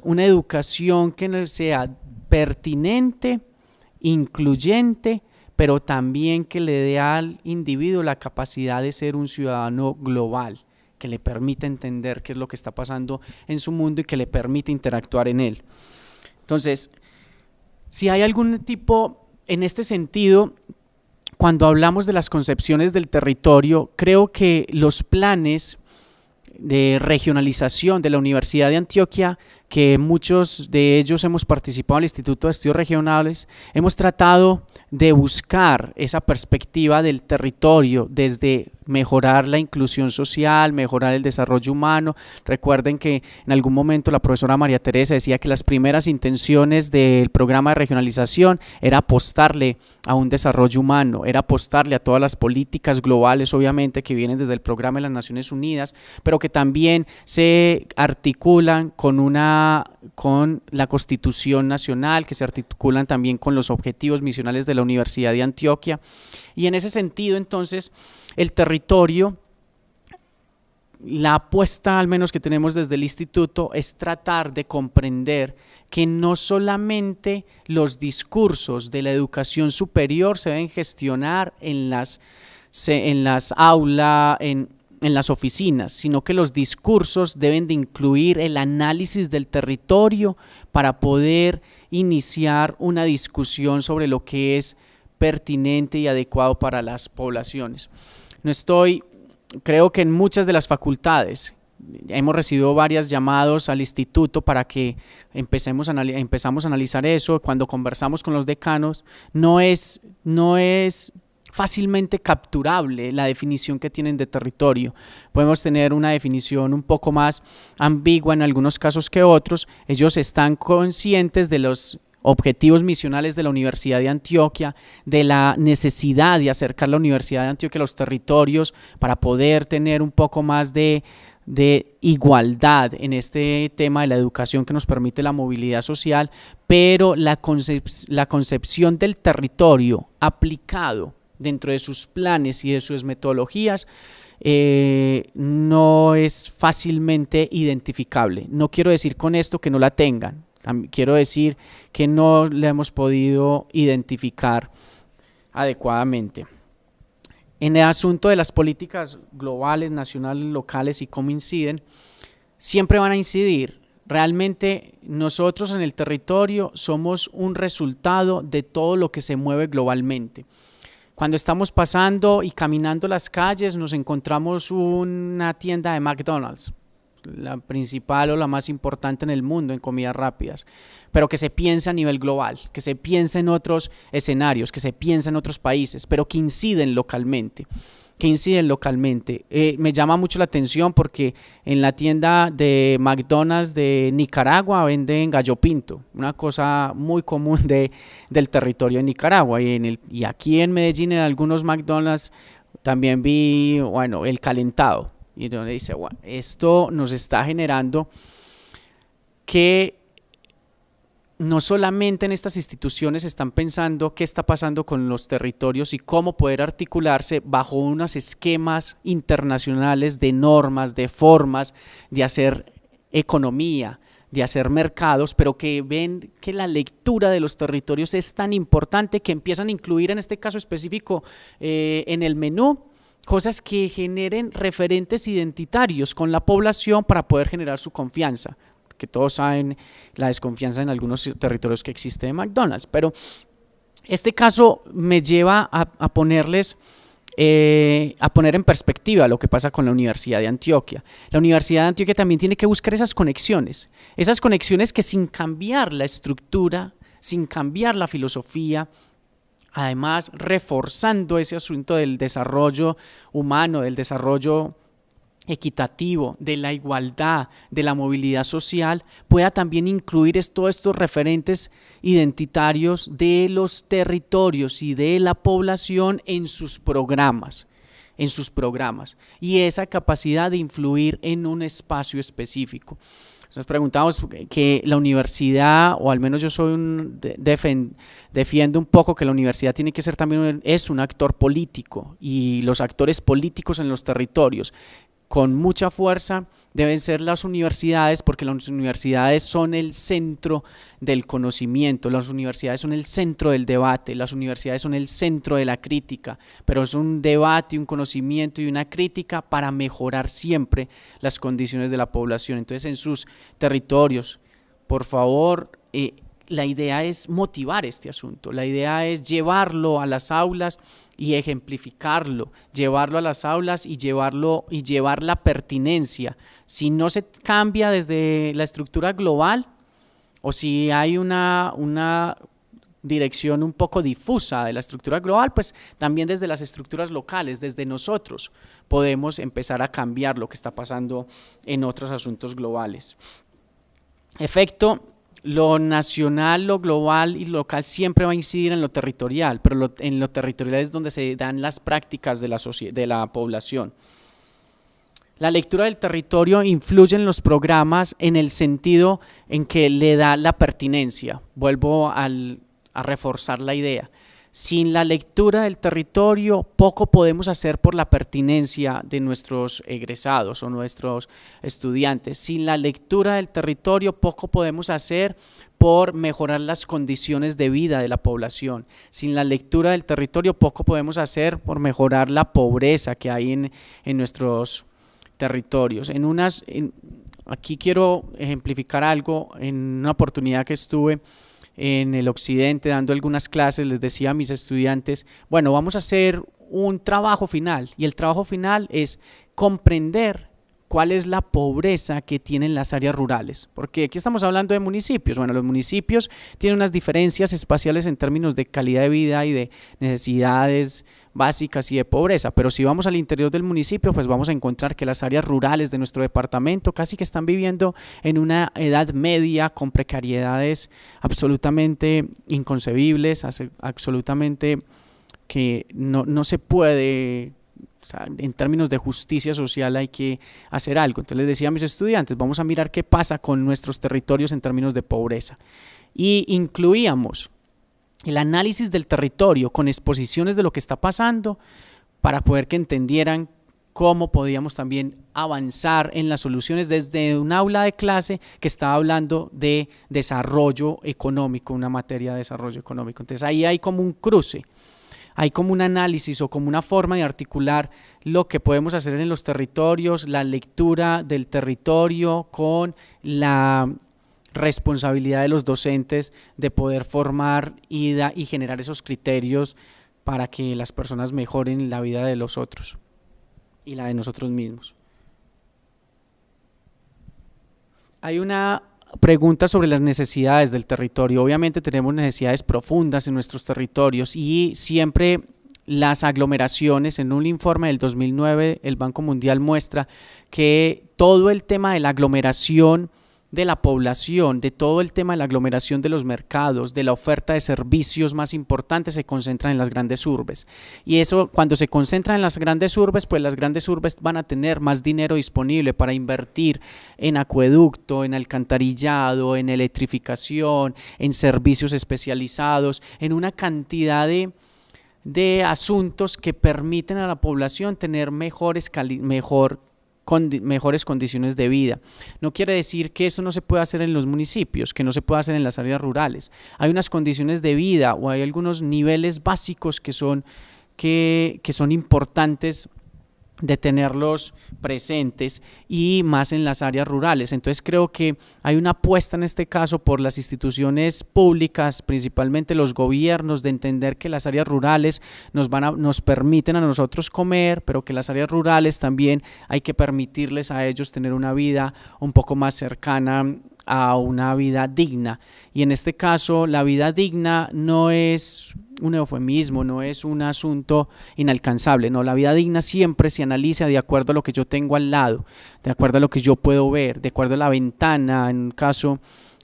una educación que sea pertinente, incluyente, pero también que le dé al individuo la capacidad de ser un ciudadano global, que le permita entender qué es lo que está pasando en su mundo y que le permita interactuar en él. Entonces, si hay algún tipo, en este sentido, cuando hablamos de las concepciones del territorio, creo que los planes de regionalización de la Universidad de Antioquia, que muchos de ellos hemos participado en el Instituto de Estudios Regionales, hemos tratado de buscar esa perspectiva del territorio desde mejorar la inclusión social, mejorar el desarrollo humano. Recuerden que en algún momento la profesora María Teresa decía que las primeras intenciones del programa de regionalización era apostarle a un desarrollo humano, era apostarle a todas las políticas globales, obviamente, que vienen desde el programa de las Naciones Unidas, pero que también se articulan con la Constitución Nacional, que se articulan también con los objetivos misionales de la Universidad de Antioquia. Y en ese sentido, entonces, el territorio, la apuesta al menos que tenemos desde el instituto es tratar de comprender que no solamente los discursos de la educación superior se deben gestionar en las aulas, en las oficinas, sino que los discursos deben de incluir el análisis del territorio para poder iniciar una discusión sobre lo que es pertinente y adecuado para las poblaciones. Creo que en muchas de las facultades hemos recibido varios llamados al instituto para que empezamos a analizar eso. Cuando conversamos con los decanos, no es fácilmente capturable la definición que tienen de territorio. Podemos tener una definición un poco más ambigua en algunos casos que otros. Ellos están conscientes de los objetivos misionales de la Universidad de Antioquia, de la necesidad de acercar la Universidad de Antioquia a los territorios para poder tener un poco más de igualdad en este tema de la educación que nos permite la movilidad social, pero la concepción del territorio aplicado dentro de sus planes y de sus metodologías no es fácilmente identificable. No quiero decir con esto que no la tengan, quiero decir que no la hemos podido identificar adecuadamente. En el asunto de las políticas globales, nacionales, locales y cómo inciden, siempre van a incidir. Realmente nosotros en el territorio somos un resultado de todo lo que se mueve globalmente. Cuando estamos pasando y caminando las calles nos encontramos una tienda de McDonald's, la principal o la más importante en el mundo en comidas rápidas, pero que se piensa a nivel global, que se piensa en otros escenarios, que se piensa en otros países, pero que inciden localmente. Me llama mucho la atención porque en la tienda de McDonald's de Nicaragua venden gallo pinto, una cosa muy común del territorio de Nicaragua, y aquí en Medellín en algunos McDonald's también vi, el calentado. Y donde dice, esto nos está generando que no solamente en estas instituciones están pensando qué está pasando con los territorios y cómo poder articularse bajo unos esquemas internacionales de normas, de formas de hacer economía, de hacer mercados, pero que ven que la lectura de los territorios es tan importante que empiezan a incluir en este caso específico en el menú cosas que generen referentes identitarios con la población para poder generar su confianza. Que todos saben la desconfianza en algunos territorios que existe de McDonald's, pero este caso me lleva a poner en perspectiva lo que pasa con la Universidad de Antioquia. La Universidad de Antioquia también tiene que buscar esas conexiones que sin cambiar la estructura, sin cambiar la filosofía, además reforzando ese asunto del desarrollo humano, del desarrollo equitativo, de la igualdad, de la movilidad social, pueda también incluir todos estos referentes identitarios de los territorios y de la población en sus programas, y esa capacidad de influir en un espacio específico. Nos preguntamos que la universidad, o al menos yo defiendo un poco que la universidad tiene que ser también es un actor político, y los actores políticos en los territorios con mucha fuerza deben ser las universidades, porque las universidades son el centro del conocimiento, las universidades son el centro del debate, las universidades son el centro de la crítica, pero es un debate, un conocimiento y una crítica para mejorar siempre las condiciones de la población. Entonces, en sus territorios, por favor, la idea es motivar este asunto, la idea es llevarlo a las aulas y ejemplificarlo, llevarlo a las aulas y llevar la pertinencia. Si no se cambia desde la estructura global, o si hay una dirección un poco difusa de la estructura global, pues también desde las estructuras locales, desde nosotros, podemos empezar a cambiar lo que está pasando en otros asuntos globales. Efecto: lo nacional, lo global y lo local siempre va a incidir en lo territorial, pero en lo territorial es donde se dan las prácticas de la población. La lectura del territorio influye en los programas en el sentido en que le da la pertinencia. Vuelvo a reforzar la idea. Sin la lectura del territorio, poco podemos hacer por la pertinencia de nuestros egresados o nuestros estudiantes. Sin la lectura del territorio, poco podemos hacer por mejorar las condiciones de vida de la población. Sin la lectura del territorio, poco podemos hacer por mejorar la pobreza que hay en nuestros territorios. Aquí quiero ejemplificar algo. En una oportunidad que estuve en el occidente dando algunas clases, les decía a mis estudiantes, bueno, vamos a hacer un trabajo final, y el trabajo final es comprender cuál es la pobreza que tienen las áreas rurales, porque aquí estamos hablando de municipios. Bueno, los municipios tienen unas diferencias espaciales en términos de calidad de vida y de necesidades básicas y de pobreza, pero si vamos al interior del municipio, pues vamos a encontrar que las áreas rurales de nuestro departamento casi que están viviendo en una edad media con precariedades absolutamente inconcebibles, absolutamente que no se puede. O sea, en términos de justicia social hay que hacer algo. Entonces les decía a mis estudiantes, vamos a mirar qué pasa con nuestros territorios en términos de pobreza. Y incluíamos el análisis del territorio con exposiciones de lo que está pasando para poder que entendieran cómo podíamos también avanzar en las soluciones desde un aula de clase que estaba hablando de desarrollo económico, una materia de desarrollo económico. Entonces ahí hay como un cruce. Hay como un análisis o como una forma de articular lo que podemos hacer en los territorios, la lectura del territorio con la responsabilidad de los docentes de poder formar y generar esos criterios para que las personas mejoren la vida de los otros y la de nosotros mismos. Hay una pregunta sobre las necesidades del territorio. Obviamente tenemos necesidades profundas en nuestros territorios y siempre las aglomeraciones. En un informe del 2009 el Banco Mundial muestra que todo el tema de la aglomeración de la población, de todo el tema de la aglomeración de los mercados, de la oferta de servicios más importantes, se concentra en las grandes urbes. Y eso, cuando se concentra en las grandes urbes, pues las grandes urbes van a tener más dinero disponible para invertir en acueducto, en alcantarillado, en electrificación, en servicios especializados, en una cantidad de asuntos que permiten a la población tener mejores condiciones de vida. No quiere decir que eso no se pueda hacer en los municipios, que no se pueda hacer en las áreas rurales. Hay unas condiciones de vida o hay algunos niveles básicos que son importantes de tenerlos presentes, y más en las áreas rurales. Entonces creo que hay una apuesta en este caso por las instituciones públicas, principalmente los gobiernos, de entender que las áreas rurales nos permiten a nosotros comer, pero que las áreas rurales también hay que permitirles a ellos tener una vida un poco más cercana a una vida digna. Y en este caso la vida digna no es un eufemismo, no es un asunto inalcanzable, no, la vida digna siempre se analiza de acuerdo a lo que yo tengo al lado, de acuerdo a lo que yo puedo ver, de acuerdo a la ventana. En un caso,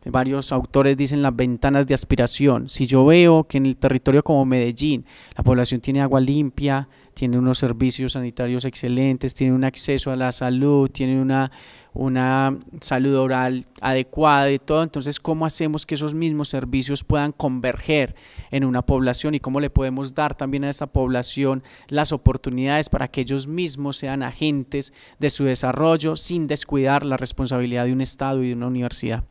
varios autores dicen las ventanas de aspiración. Si yo veo que en el territorio como Medellín la población tiene agua limpia, tiene unos servicios sanitarios excelentes, tiene un acceso a la salud, tiene una salud oral adecuada y todo, entonces ¿cómo hacemos que esos mismos servicios puedan converger en una población y cómo le podemos dar también a esta población las oportunidades para que ellos mismos sean agentes de su desarrollo sin descuidar la responsabilidad de un Estado y de una universidad?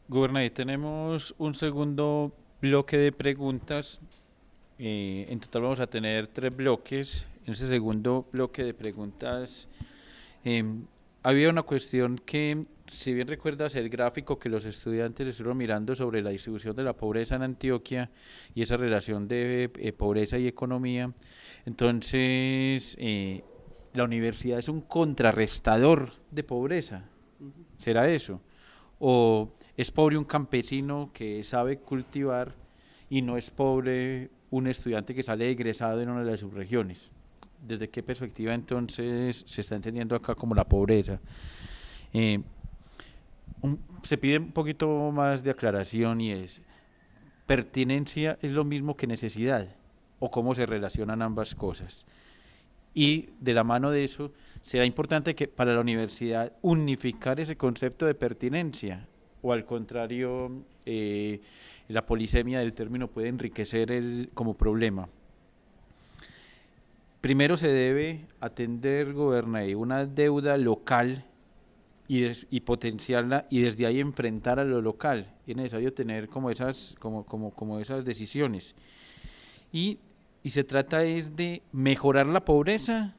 Gobernador, tenemos un segundo bloque de preguntas. En total vamos a tener 3 bloques. En ese segundo bloque de preguntas había una cuestión que, si bien recuerdas el gráfico que los estudiantes estuvieron mirando sobre la distribución de la pobreza en Antioquia y esa relación de pobreza y economía, entonces la universidad es un contrarrestador de pobreza. ¿Será eso? ¿O es pobre un campesino que sabe cultivar y no es pobre un estudiante que sale egresado en una de sus regiones? ¿Desde qué perspectiva entonces se está entendiendo acá como la pobreza? Se pide un poquito más de aclaración, y es: ¿pertinencia es lo mismo que necesidad? ¿O cómo se relacionan ambas cosas? Y de la mano de eso, ¿será importante que para la universidad unificar ese concepto de pertinencia? ¿O al contrario, la polisemia del término puede enriquecer como problema? Primero se debe atender, gobernador, una deuda local y potenciarla, y desde ahí enfrentar a lo local. Es necesario tener como esas decisiones. Y se trata es de mejorar la pobreza,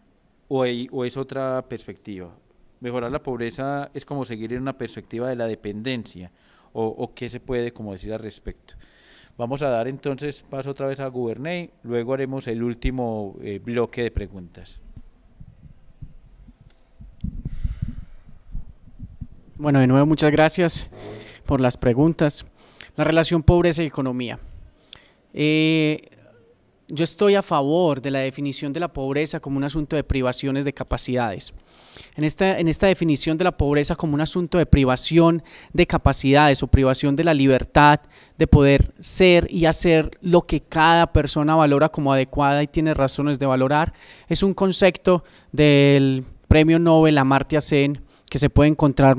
o es otra perspectiva. Mejorar la pobreza es como seguir en una perspectiva de la dependencia, o qué se puede como decir al respecto. Vamos a dar entonces paso otra vez a Guberney, luego haremos el último bloque de preguntas. Bueno, de nuevo muchas gracias por las preguntas. La relación pobreza y economía. Yo estoy a favor de la definición de la pobreza como un asunto de privaciones de capacidades. En esta definición de la pobreza como un asunto de privación de capacidades o privación de la libertad de poder ser y hacer lo que cada persona valora como adecuada y tiene razones de valorar, es un concepto del premio Nobel Amartya Sen, que se puede encontrar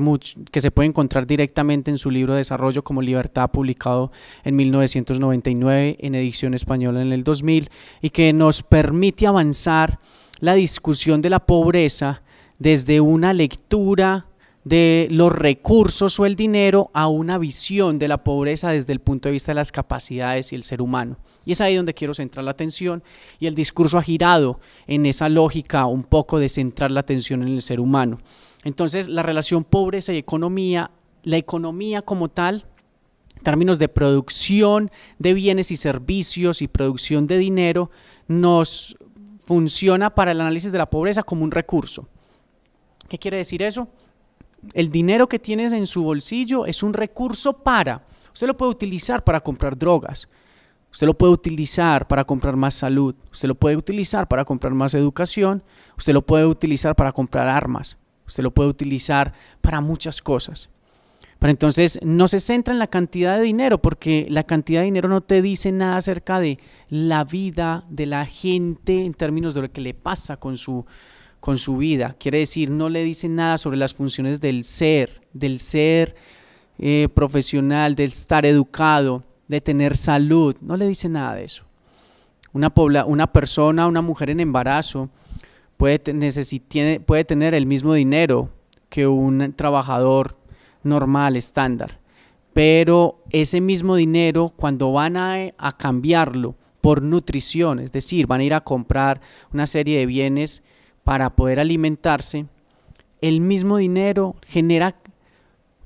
directamente en su libro de Desarrollo como Libertad, publicado en 1999, en edición española en el 2000, y que nos permite avanzar la discusión de la pobreza desde una lectura de los recursos o el dinero a una visión de la pobreza desde el punto de vista de las capacidades y el ser humano. Y es ahí donde quiero centrar la atención, y el discurso ha girado en esa lógica un poco de centrar la atención en el ser humano. Entonces, la relación pobreza y economía, la economía como tal, en términos de producción de bienes y servicios y producción de dinero, nos funciona para el análisis de la pobreza como un recurso. ¿Qué quiere decir eso? El dinero que tienes en su bolsillo es un recurso usted lo puede utilizar para comprar drogas, Usted lo puede utilizar para comprar más salud, usted lo puede utilizar para comprar más educación, usted lo puede utilizar para comprar armas, usted lo puede utilizar para muchas cosas. Pero entonces no se centra en la cantidad de dinero, porque la cantidad de dinero no te dice nada acerca de la vida de la gente en términos de lo que le pasa con su vida. Quiere decir, no le dice nada sobre las funciones del ser profesional, del estar educado, de tener salud. No le dice nada de eso. Una mujer en embarazo puede tener el mismo dinero que un trabajador normal, estándar, pero ese mismo dinero, cuando van a cambiarlo por nutrición, es decir, van a ir a comprar una serie de bienes para poder alimentarse, el mismo dinero genera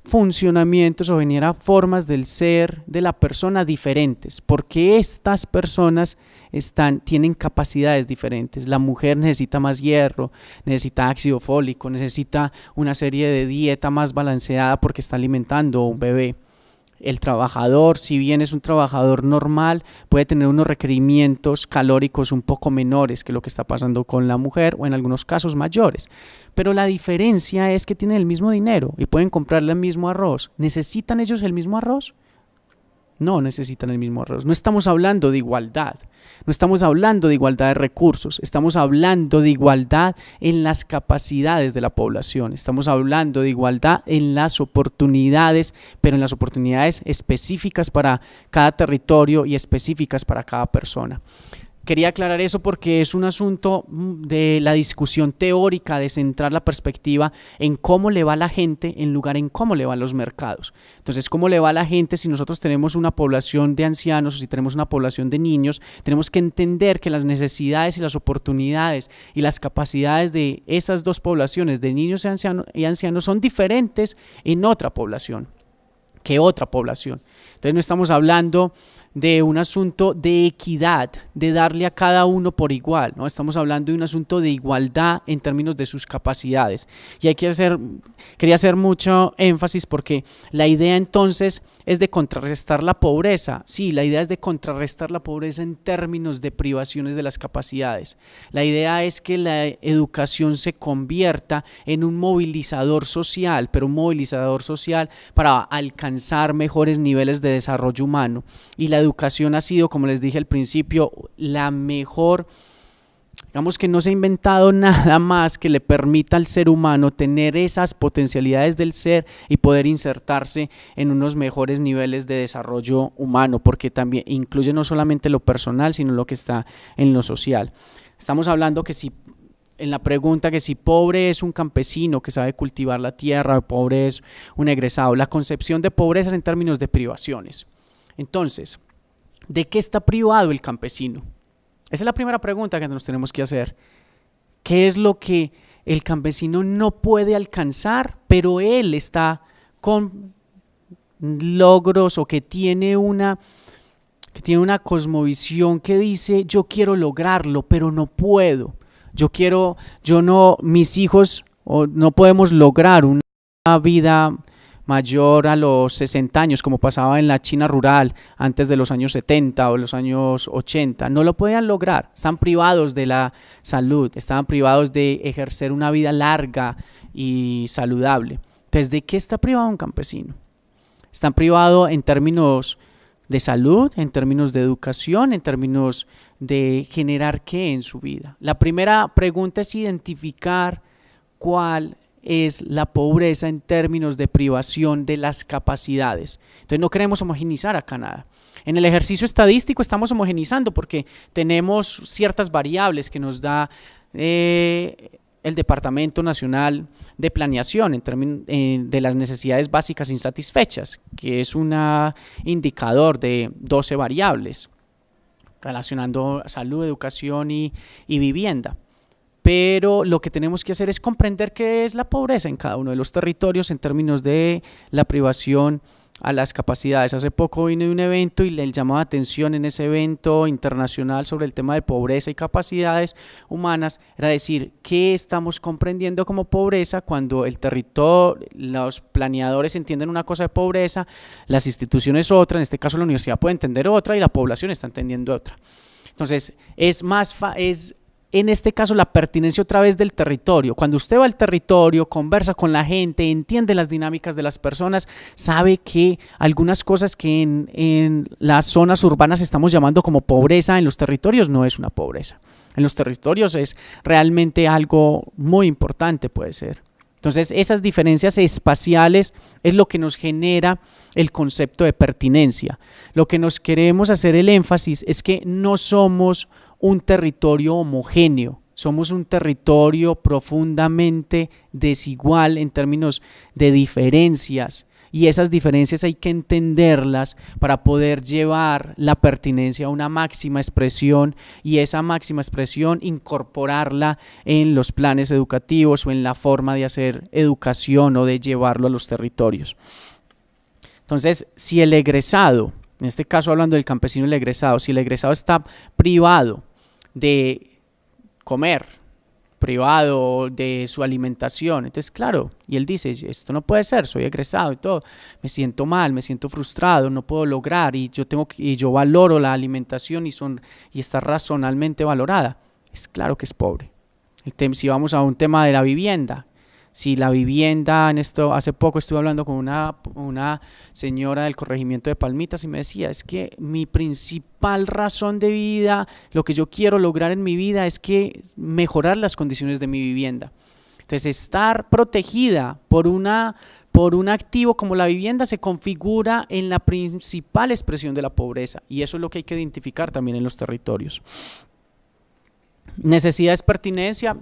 funcionamientos o genera formas del ser de la persona diferentes, porque estas personas tienen capacidades diferentes. La mujer necesita más hierro, necesita ácido fólico, necesita una serie de dieta más balanceada porque está alimentando a un bebé. El trabajador, si bien es un trabajador normal, puede tener unos requerimientos calóricos un poco menores que lo que está pasando con la mujer, o en algunos casos mayores. Pero la diferencia es que tienen el mismo dinero y pueden comprarle el mismo arroz. ¿Necesitan ellos el mismo arroz? No necesitan el mismo arroz. No estamos hablando de igualdad. No estamos hablando de igualdad de recursos. Estamos hablando de igualdad en las capacidades de la población. Estamos hablando de igualdad en las oportunidades, pero en las oportunidades específicas para cada territorio y específicas para cada persona. Quería aclarar eso porque es un asunto de la discusión teórica, de centrar la perspectiva en cómo le va a la gente en lugar en cómo le van los mercados. Entonces, ¿cómo le va a la gente si nosotros tenemos una población de ancianos o si tenemos una población de niños? Tenemos que entender que las necesidades y las oportunidades y las capacidades de esas dos poblaciones, de niños y ancianos, son diferentes en otra población que otra población. Entonces no estamos hablando de un asunto de equidad, de darle a cada uno por igual, ¿no? Estamos hablando de un asunto de igualdad en términos de sus capacidades. Y quería hacer mucho énfasis porque la idea entonces es de contrarrestar la pobreza. Sí, la idea es de contrarrestar la pobreza en términos de privaciones de las capacidades. La idea es que la educación se convierta en un movilizador social, pero un movilizador social para alcanzar mejores niveles de desarrollo humano. Y la educación ha sido, como les dije al principio, la mejor, digamos que no se ha inventado nada más que le permita al ser humano tener esas potencialidades del ser y poder insertarse en unos mejores niveles de desarrollo humano, porque también incluye no solamente lo personal, sino lo que está en lo social. Estamos hablando que en la pregunta que si pobre es un campesino que sabe cultivar la tierra, pobre es un egresado, la concepción de pobreza es en términos de privaciones. Entonces, ¿de qué está privado el campesino? Esa es la primera pregunta que nos tenemos que hacer. ¿Qué es lo que el campesino no puede alcanzar, pero él está con logros o que tiene una cosmovisión que dice yo quiero lograrlo, pero no puedo? Mis hijos no podemos lograr una vida mayor a los 60 años, como pasaba en la China rural antes de los años 70 o los años 80, no lo podían lograr, están privados de la salud, estaban privados de ejercer una vida larga y saludable. Entonces, ¿de qué está privado un campesino? Están privados en términos de salud, en términos de educación, en términos de generar qué en su vida. La primera pregunta es identificar cuál es la pobreza en términos de privación de las capacidades. Entonces no queremos homogeneizar acá nada. En el ejercicio estadístico estamos homogeneizando porque tenemos ciertas variables que nos da el Departamento Nacional de Planeación en términos de las necesidades básicas insatisfechas, que es un indicador de 12 variables relacionando salud, educación y vivienda. Pero lo que tenemos que hacer es comprender qué es la pobreza en cada uno de los territorios en términos de la privación a las capacidades. Hace poco vine de un evento y el llamado de atención en ese evento internacional sobre el tema de pobreza y capacidades humanas era decir, ¿qué estamos comprendiendo como pobreza cuando el territorio, los planeadores entienden una cosa de pobreza, las instituciones otra, en este caso la universidad puede entender otra y la población está entendiendo otra? Entonces, es en este caso la pertinencia otra vez del territorio. Cuando usted va al territorio, conversa con la gente, entiende las dinámicas de las personas, sabe que algunas cosas que en las zonas urbanas estamos llamando como pobreza, en los territorios no es una pobreza. En los territorios es realmente algo muy importante, puede ser. Entonces, esas diferencias espaciales es lo que nos genera el concepto de pertinencia. Lo que nos queremos hacer el énfasis es que no somos un territorio homogéneo, somos un territorio profundamente desigual en términos de diferencias, y esas diferencias hay que entenderlas para poder llevar la pertinencia a una máxima expresión y esa máxima expresión incorporarla en los planes educativos o en la forma de hacer educación o de llevarlo a los territorios. Entonces, si el egresado, en este caso hablando del campesino y el egresado, si el egresado está privado de comer, privado de su alimentación, entonces claro, y él dice, esto no puede ser, soy egresado y todo, me siento mal, me siento frustrado, no puedo lograr y yo valoro la alimentación y está razonablemente valorada, es claro que es pobre. Si vamos a un tema de la vivienda, si la vivienda, hace poco estuve hablando con una señora del corregimiento de Palmitas y me decía, es que mi principal razón de vida, lo que yo quiero lograr en mi vida es que mejorar las condiciones de mi vivienda. Entonces, estar protegida por un activo como la vivienda se configura en la principal expresión de la pobreza y eso es lo que hay que identificar también en los territorios. Necesidad es pertinencia.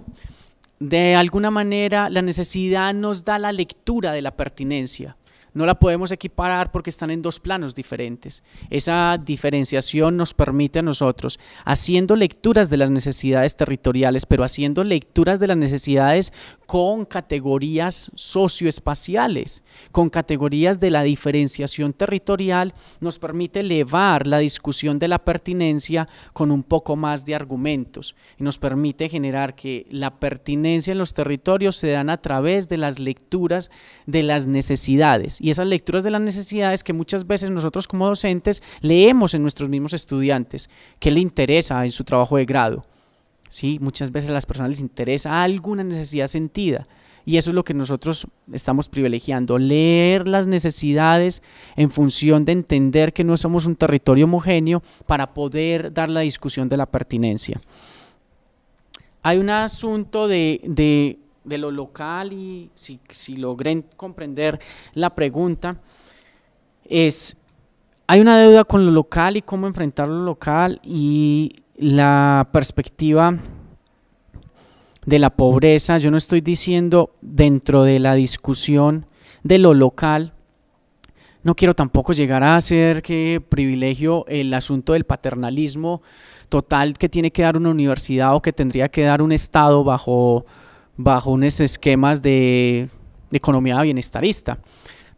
De alguna manera la necesidad nos da la lectura de la pertinencia, no la podemos equiparar porque están en dos planos diferentes. Esa diferenciación nos permite a nosotros, haciendo lecturas de las necesidades territoriales, pero haciendo lecturas de las necesidades con categorías socioespaciales, con categorías de la diferenciación territorial, nos permite elevar la discusión de la pertinencia con un poco más de argumentos y nos permite generar que la pertinencia en los territorios se dan a través de las lecturas de las necesidades y esas lecturas de las necesidades que muchas veces nosotros como docentes leemos en nuestros mismos estudiantes, qué le interesa en su trabajo de grado. Sí, muchas veces a las personas les interesa alguna necesidad sentida y eso es lo que nosotros estamos privilegiando, leer las necesidades en función de entender que no somos un territorio homogéneo para poder dar la discusión de la pertinencia. Hay un asunto de lo local y si logré comprender la pregunta, hay una deuda con lo local y cómo enfrentar lo local y la perspectiva de la pobreza. Yo no estoy diciendo dentro de la discusión de lo local, no quiero tampoco llegar a hacer que privilegio el asunto del paternalismo total que tiene que dar una universidad o que tendría que dar un Estado bajo unos esquemas de economía bienestarista.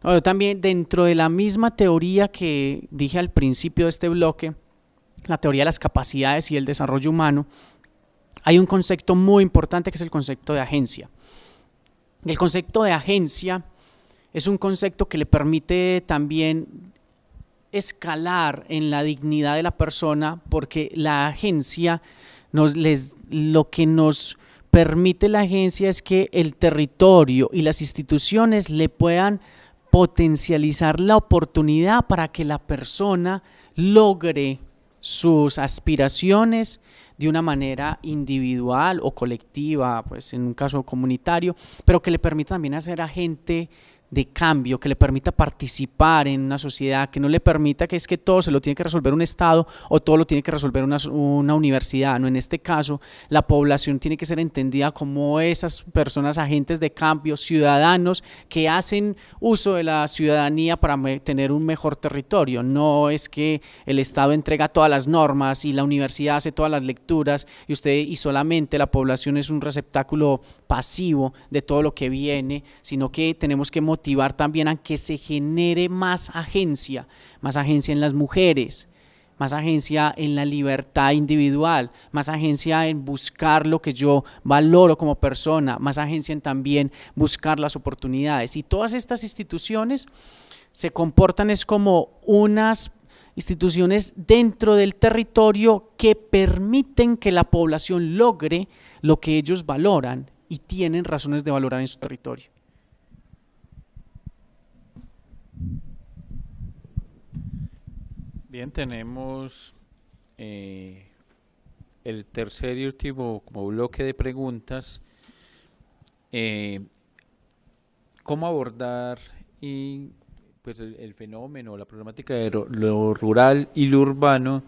No, yo también dentro de la misma teoría que dije al principio de este bloque, la teoría de las capacidades y el desarrollo humano, hay un concepto muy importante que es el concepto de agencia. El concepto de agencia es un concepto que le permite también escalar en la dignidad de la persona, porque la agencia, lo que nos permite la agencia es que el territorio y las instituciones le puedan potencializar la oportunidad para que la persona logre sus aspiraciones de una manera individual o colectiva, pues en un caso comunitario, pero que le permita también ser agente de cambio, que le permita participar en una sociedad, que no le permita que es que todo se lo tiene que resolver un Estado o todo lo tiene que resolver una universidad. No, en este caso la población tiene que ser entendida como esas personas agentes de cambio, ciudadanos que hacen uso de la ciudadanía para tener un mejor territorio. No es que el Estado entrega todas las normas y la universidad hace todas las lecturas y solamente la población es un receptáculo pasivo de todo lo que viene, sino que tenemos que motivar motivar también a que se genere más agencia en las mujeres, más agencia en la libertad individual, más agencia en buscar lo que yo valoro como persona, más agencia en también buscar las oportunidades. Y todas estas instituciones se comportan es como unas instituciones dentro del territorio que permiten que la población logre lo que ellos valoran y tienen razones de valorar en su territorio. Bien, tenemos el tercer y último como bloque de preguntas. ¿Cómo abordar pues el fenómeno, la problemática de lo rural y lo urbano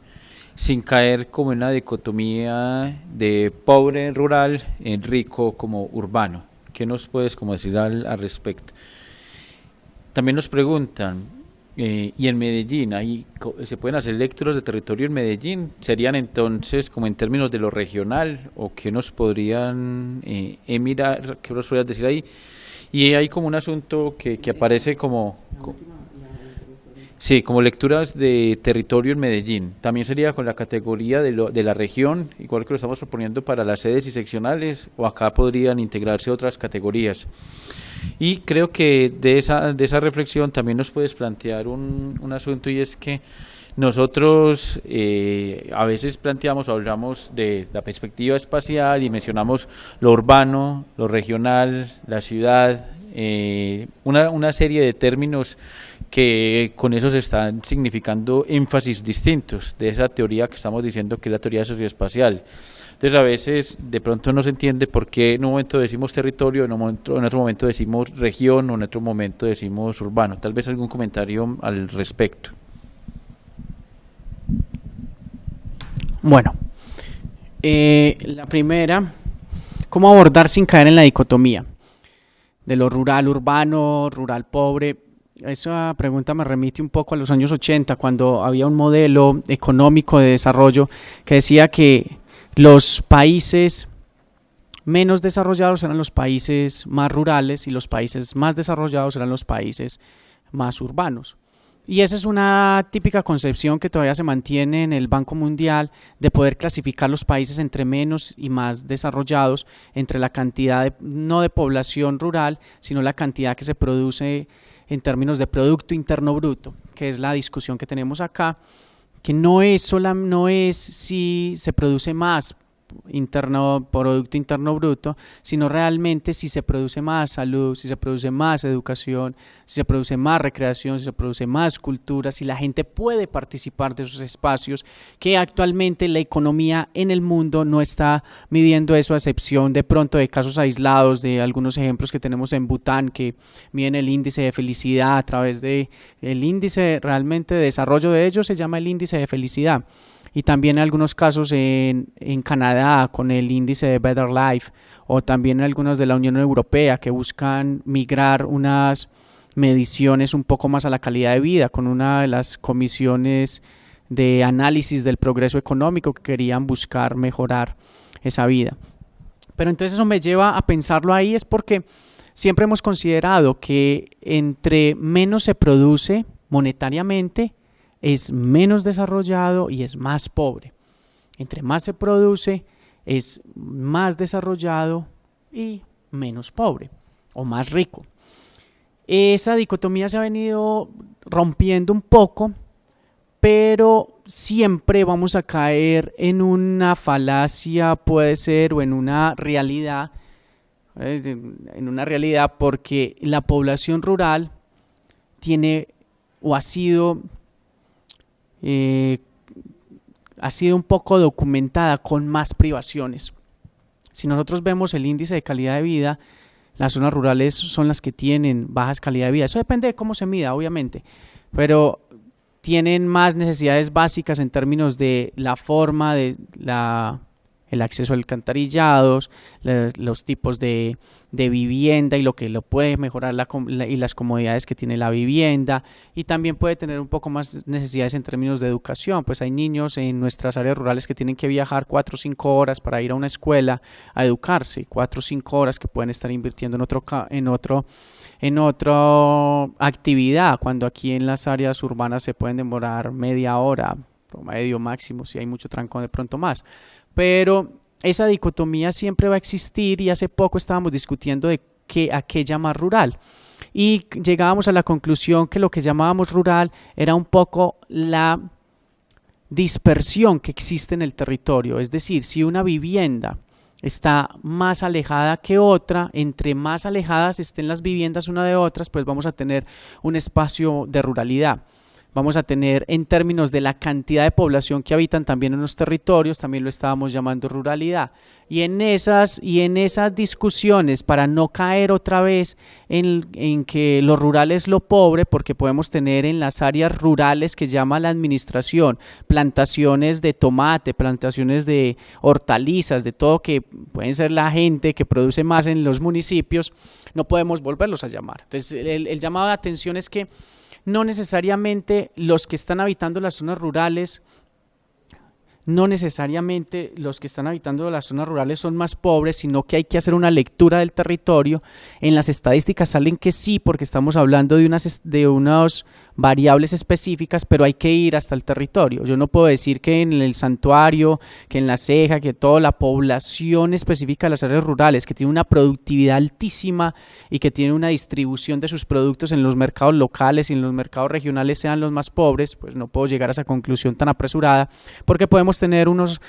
sin caer como en una dicotomía de pobre rural, en rico como urbano? ¿Qué nos puedes como decir al respecto? También nos preguntan, y en Medellín, ¿se pueden hacer lecturas de territorio en Medellín? ¿Serían entonces como en términos de lo regional? ¿O qué nos podrían mirar, qué nos podrías decir ahí? Y hay como un asunto que aparece como sí, como lecturas de territorio en Medellín. También sería con la categoría de la región, igual que lo estamos proponiendo para las sedes y seccionales, o acá podrían integrarse otras categorías. Y creo que de esa reflexión también nos puedes plantear un asunto, y es que nosotros a veces planteamos o hablamos de la perspectiva espacial y mencionamos lo urbano, lo regional, la ciudad, una serie de términos que con eso se están significando énfasis distintos de esa teoría que estamos diciendo que es la teoría socioespacial. Entonces a veces de pronto no se entiende por qué en un momento decimos territorio, en otro momento decimos región o en otro momento decimos urbano. Tal vez algún comentario al respecto. Bueno, la primera, ¿cómo abordar sin caer en la dicotomía de lo rural urbano, rural pobre? Esa pregunta me remite un poco a los años 80, cuando había un modelo económico de desarrollo que decía que los países menos desarrollados eran los países más rurales y los países más desarrollados eran los países más urbanos. Y esa es una típica concepción que todavía se mantiene en el Banco Mundial, de poder clasificar los países entre menos y más desarrollados, entre la cantidad no de población rural, sino la cantidad que se produce en términos de Producto Interno Bruto, que es la discusión que tenemos acá, que no es si se produce más Producto Interno Bruto, sino realmente si se produce más salud, si se produce más educación, si se produce más recreación, si se produce más cultura, si la gente puede participar de esos espacios, que actualmente la economía en el mundo no está midiendo eso, a excepción de pronto de casos aislados, de algunos ejemplos que tenemos en Bután, que miden el índice de felicidad a través de el índice realmente de desarrollo de ellos, se llama el índice de felicidad. Y también en algunos casos en Canadá con el índice de Better Life, o también en algunos de la Unión Europea que buscan migrar unas mediciones un poco más a la calidad de vida, con una de las comisiones de análisis del progreso económico que querían buscar mejorar esa vida. Pero entonces eso me lleva a pensarlo ahí, es porque siempre hemos considerado que entre menos se produce monetariamente, es menos desarrollado y es más pobre. Entre más se produce, es más desarrollado y menos pobre o más rico. Esa dicotomía se ha venido rompiendo un poco, pero siempre vamos a caer en una falacia, puede ser, o en una realidad, porque la población rural tiene o ha sido un poco documentada con más privaciones. Si nosotros vemos el índice de calidad de vida, las zonas rurales son las que tienen bajas calidad de vida. Eso depende de cómo se mida, obviamente, pero tienen más necesidades básicas en términos de la forma, de el acceso a alcantarillados, los tipos de vivienda y lo que lo puede mejorar y las comodidades que tiene la vivienda, y también puede tener un poco más necesidades en términos de educación. Pues hay niños en nuestras áreas rurales que tienen que viajar 4 o 5 horas para ir a una escuela a educarse, 4 o 5 horas que pueden estar invirtiendo en otra actividad, cuando aquí en las áreas urbanas se pueden demorar media hora, promedio máximo, si hay mucho trancón de pronto más. Pero esa dicotomía siempre va a existir, y hace poco estábamos discutiendo de a qué llamar rural, y llegábamos a la conclusión que lo que llamábamos rural era un poco la dispersión que existe en el territorio. Es decir, si una vivienda está más alejada que otra, entre más alejadas estén las viviendas una de otras, pues vamos a tener un espacio de ruralidad. Vamos a tener, en términos de la cantidad de población que habitan también en los territorios, también lo estábamos llamando ruralidad. Y en esas discusiones, para no caer otra vez en que lo rural es lo pobre, porque podemos tener en las áreas rurales que llama la administración plantaciones de tomate, plantaciones de hortalizas, de todo, que pueden ser la gente que produce más en los municipios, no podemos volverlos a llamar. Entonces el llamado de atención es que no necesariamente los que están habitando las zonas rurales, son más pobres, sino que hay que hacer una lectura del territorio. En las estadísticas salen que sí, porque estamos hablando de unas variables específicas, pero hay que ir hasta el territorio. Yo no puedo decir que en el Santuario, que en La Ceja, que toda la población específica de las áreas rurales, que tiene una productividad altísima y que tiene una distribución de sus productos en los mercados locales y en los mercados regionales, sean los más pobres. Pues no puedo llegar a esa conclusión tan apresurada, porque podemos tener unos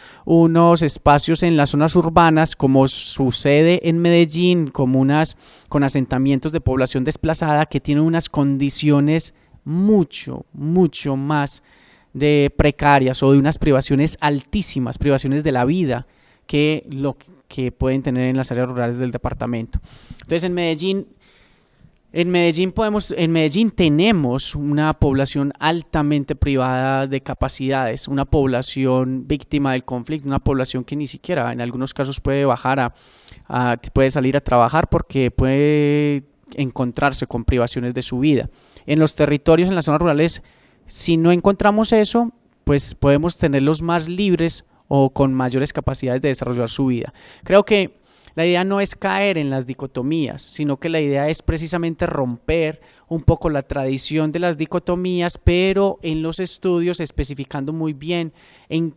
espacios en las zonas urbanas, como sucede en Medellín, comunas con asentamientos de población desplazada que tienen unas condiciones mucho más de precarias, o de unas privaciones altísimas, privaciones de la vida, que lo que pueden tener en las áreas rurales del departamento. Entonces en Medellín tenemos una población altamente privada de capacidades, una población víctima del conflicto, una población que ni siquiera en algunos casos puede puede salir a trabajar porque puede encontrarse con privaciones de su vida. En los territorios, en las zonas rurales, si no encontramos eso, pues podemos tenerlos más libres o con mayores capacidades de desarrollar su vida. Creo que la idea no es caer en las dicotomías, sino que la idea es precisamente romper un poco la tradición de las dicotomías, pero en los estudios especificando muy bien en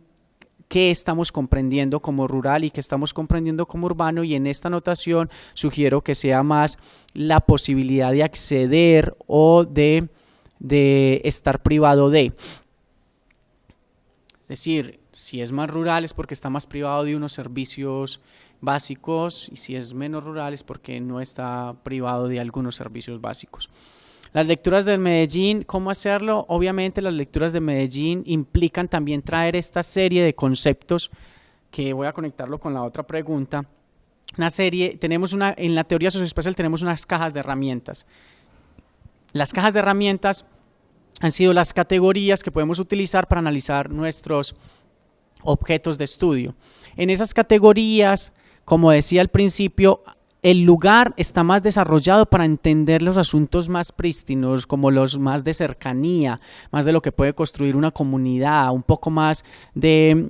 qué estamos comprendiendo como rural y qué estamos comprendiendo como urbano, y en esta anotación sugiero que sea más la posibilidad de acceder o de estar privado de. Es decir, si es más rural es porque está más privado de unos servicios básicos, y si es menos rural es porque no está privado de algunos servicios básicos. Las lecturas de Medellín, ¿cómo hacerlo? Obviamente las lecturas de Medellín implican también traer esta serie de conceptos, que voy a conectarlo con la otra pregunta. En la teoría socioespacial tenemos unas cajas de herramientas. Las cajas de herramientas han sido las categorías que podemos utilizar para analizar nuestros objetos de estudio. En esas categorías, como decía al principio, el lugar está más desarrollado para entender los asuntos más prístinos, como los más de cercanía, más de lo que puede construir una comunidad, un poco más de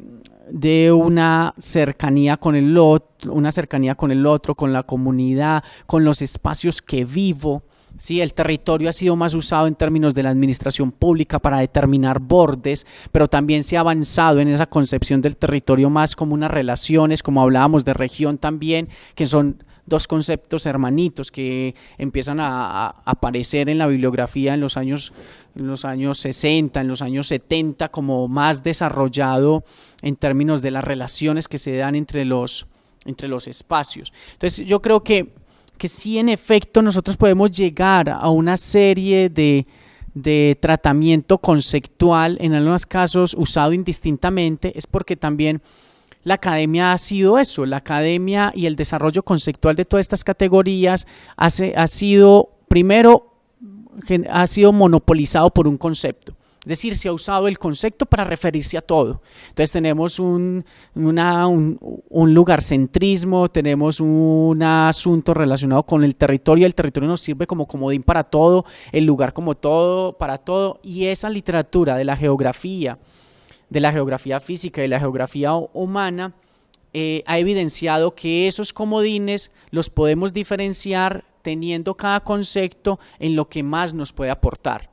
una cercanía con el otro, con la comunidad, con los espacios que vivo. Sí, el territorio ha sido más usado en términos de la administración pública para determinar bordes, pero también se ha avanzado en esa concepción del territorio más como unas relaciones, como hablábamos de región también, que son dos conceptos hermanitos que empiezan a aparecer en la bibliografía en los años 60, en los años 70, como más desarrollado en términos de las relaciones que se dan entre los espacios. Entonces yo creo que sí, en efecto, nosotros podemos llegar a una serie de tratamiento conceptual, en algunos casos usado indistintamente, es porque también la academia ha sido eso. La academia y el desarrollo conceptual de todas estas categorías ha sido monopolizado por un concepto. Es decir, se ha usado el concepto para referirse a todo. Entonces tenemos un lugarcentrismo, tenemos un asunto relacionado con el territorio nos sirve como comodín para todo, el lugar como todo, para todo, y esa literatura de la geografía física y la geografía humana ha evidenciado que esos comodines los podemos diferenciar teniendo cada concepto en lo que más nos puede aportar.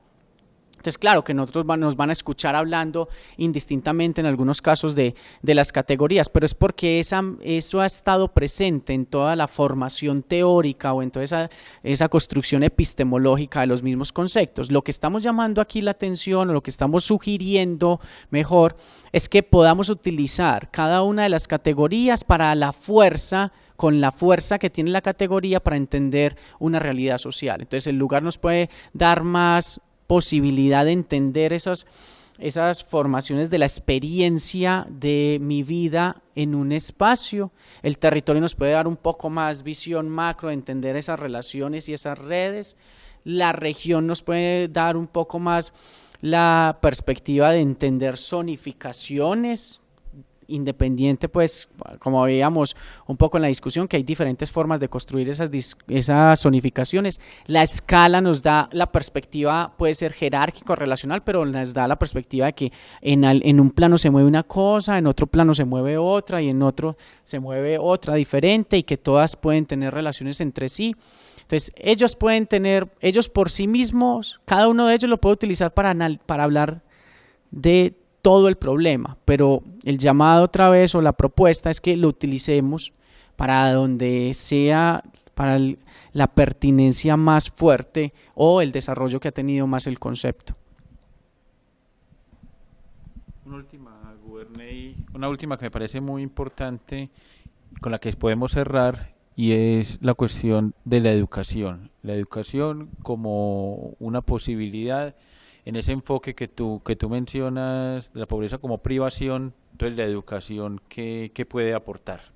Entonces, claro que nosotros nos van a escuchar hablando indistintamente en algunos casos de las categorías, pero es porque eso ha estado presente en toda la formación teórica o en toda esa construcción epistemológica de los mismos conceptos. Lo que estamos llamando aquí la atención o lo que estamos sugiriendo mejor es que podamos utilizar cada una de las categorías para con la fuerza que tiene la categoría para entender una realidad social. Entonces, el lugar nos puede dar más posibilidad de entender esas formaciones de la experiencia de mi vida en un espacio. El territorio nos puede dar un poco más visión macro, de entender esas relaciones y esas redes. La región nos puede dar un poco más la perspectiva de entender zonificaciones, independiente, pues, como veíamos un poco en la discusión, que hay diferentes formas de construir esas zonificaciones. La escala nos da la perspectiva, puede ser jerárquico, relacional, pero nos da la perspectiva de que en un plano se mueve una cosa, en otro plano se mueve otra y en otro se mueve otra diferente y que todas pueden tener relaciones entre sí. Entonces, ellos por sí mismos, cada uno de ellos lo puede utilizar para hablar de todo el problema, pero el llamado otra vez o la propuesta es que lo utilicemos para donde sea, para la pertinencia más fuerte o el desarrollo que ha tenido más el concepto. Una última que me parece muy importante, con la que podemos cerrar, y es la cuestión de la educación. La educación como una posibilidad en ese enfoque que tú mencionas de la pobreza como privación. Entonces, la educación, ¿qué puede aportar?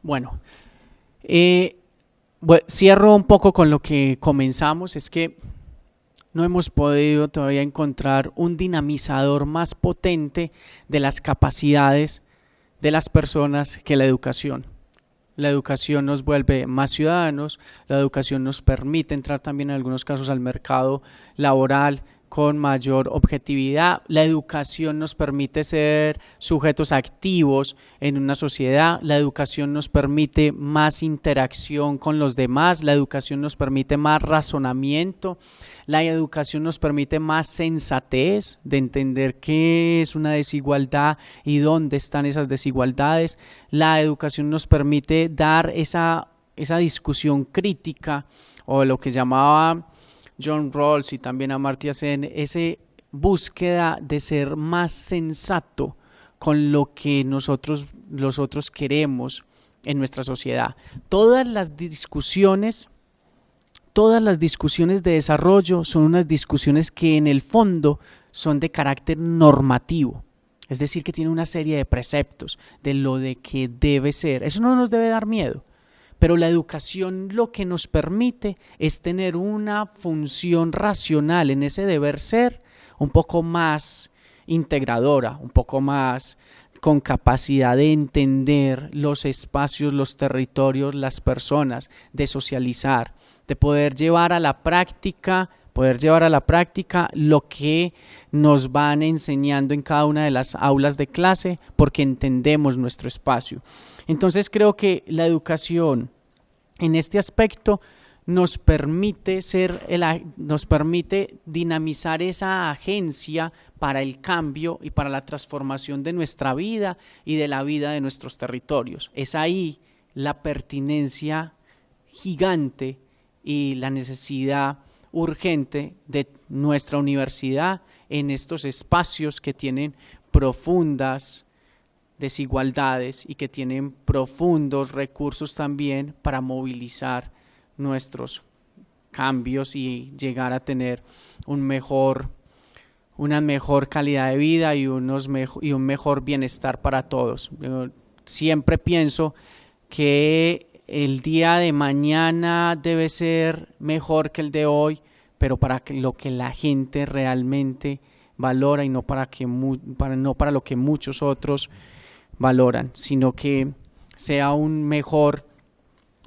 Bueno, cierro un poco con lo que comenzamos, es que no hemos podido todavía encontrar un dinamizador más potente de las capacidades de las personas que la educación. La educación nos vuelve más ciudadanos, la educación nos permite entrar también en algunos casos al mercado laboral con mayor objetividad, la educación nos permite ser sujetos activos en una sociedad, la educación nos permite más interacción con los demás, la educación nos permite más razonamiento, la educación nos permite más sensatez de entender qué es una desigualdad y dónde están esas desigualdades, la educación nos permite dar esa discusión crítica o lo que llamaba John Rawls y también Amartya Sen, esa búsqueda de ser más sensato con lo que nosotros queremos en nuestra sociedad. Todas las discusiones de desarrollo son unas discusiones que en el fondo son de carácter normativo, es decir, que tienen una serie de preceptos de lo de que debe ser. Eso no nos debe dar miedo. Pero la educación lo que nos permite es tener una función racional en ese deber ser un poco más integradora, un poco más con capacidad de entender los espacios, los territorios, las personas, de socializar, de poder llevar a la práctica lo que nos van enseñando en cada una de las aulas de clase, porque entendemos nuestro espacio. Entonces creo que la educación en este aspecto nos permite dinamizar esa agencia para el cambio y para la transformación de nuestra vida y de la vida de nuestros territorios. Es ahí la pertinencia gigante y la necesidad urgente de nuestra universidad en estos espacios que tienen profundas desigualdades y que tienen profundos recursos también para movilizar nuestros cambios y llegar a tener una mejor calidad de vida y un mejor bienestar para todos. Yo siempre pienso que el día de mañana debe ser mejor que el de hoy, pero para lo que la gente realmente valora y no para lo que muchos otros valoran, sino que sea un mejor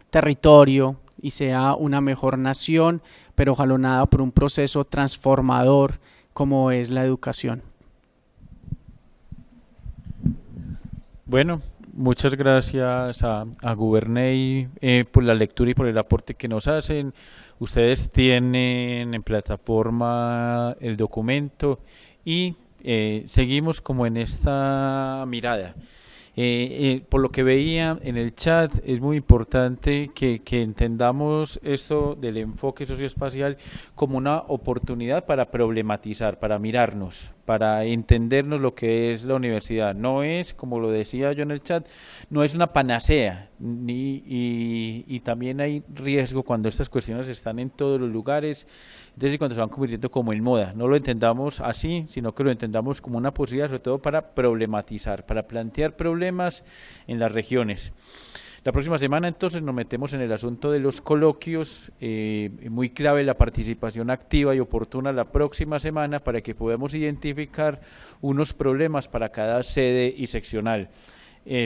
territorio y sea una mejor nación, pero jalonada por un proceso transformador como es la educación. Bueno, muchas gracias a Guberney por la lectura y por el aporte que nos hacen. Ustedes tienen en plataforma el documento y seguimos como en esta mirada. Por lo que veía en el chat, es muy importante que entendamos esto del enfoque socioespacial como una oportunidad para problematizar, para mirarnos, para entendernos lo que es la universidad. No es, como lo decía yo en el chat, no es una panacea, y también hay riesgo cuando estas cuestiones están en todos los lugares, entonces cuando se van convirtiendo como en moda. No lo entendamos así, sino que lo entendamos como una posibilidad, sobre todo para problematizar, para plantear problemas en las regiones. La próxima semana entonces nos metemos en el asunto de los coloquios, muy clave la participación activa y oportuna la próxima semana para que podamos identificar unos problemas para cada sede y seccional.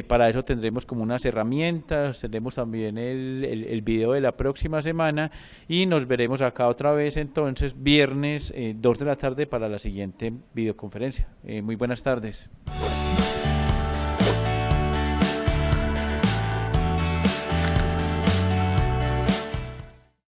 Para eso tendremos como unas herramientas, tendremos también el video de la próxima semana y nos veremos acá otra vez entonces viernes 2 de la tarde para la siguiente videoconferencia. Muy buenas tardes.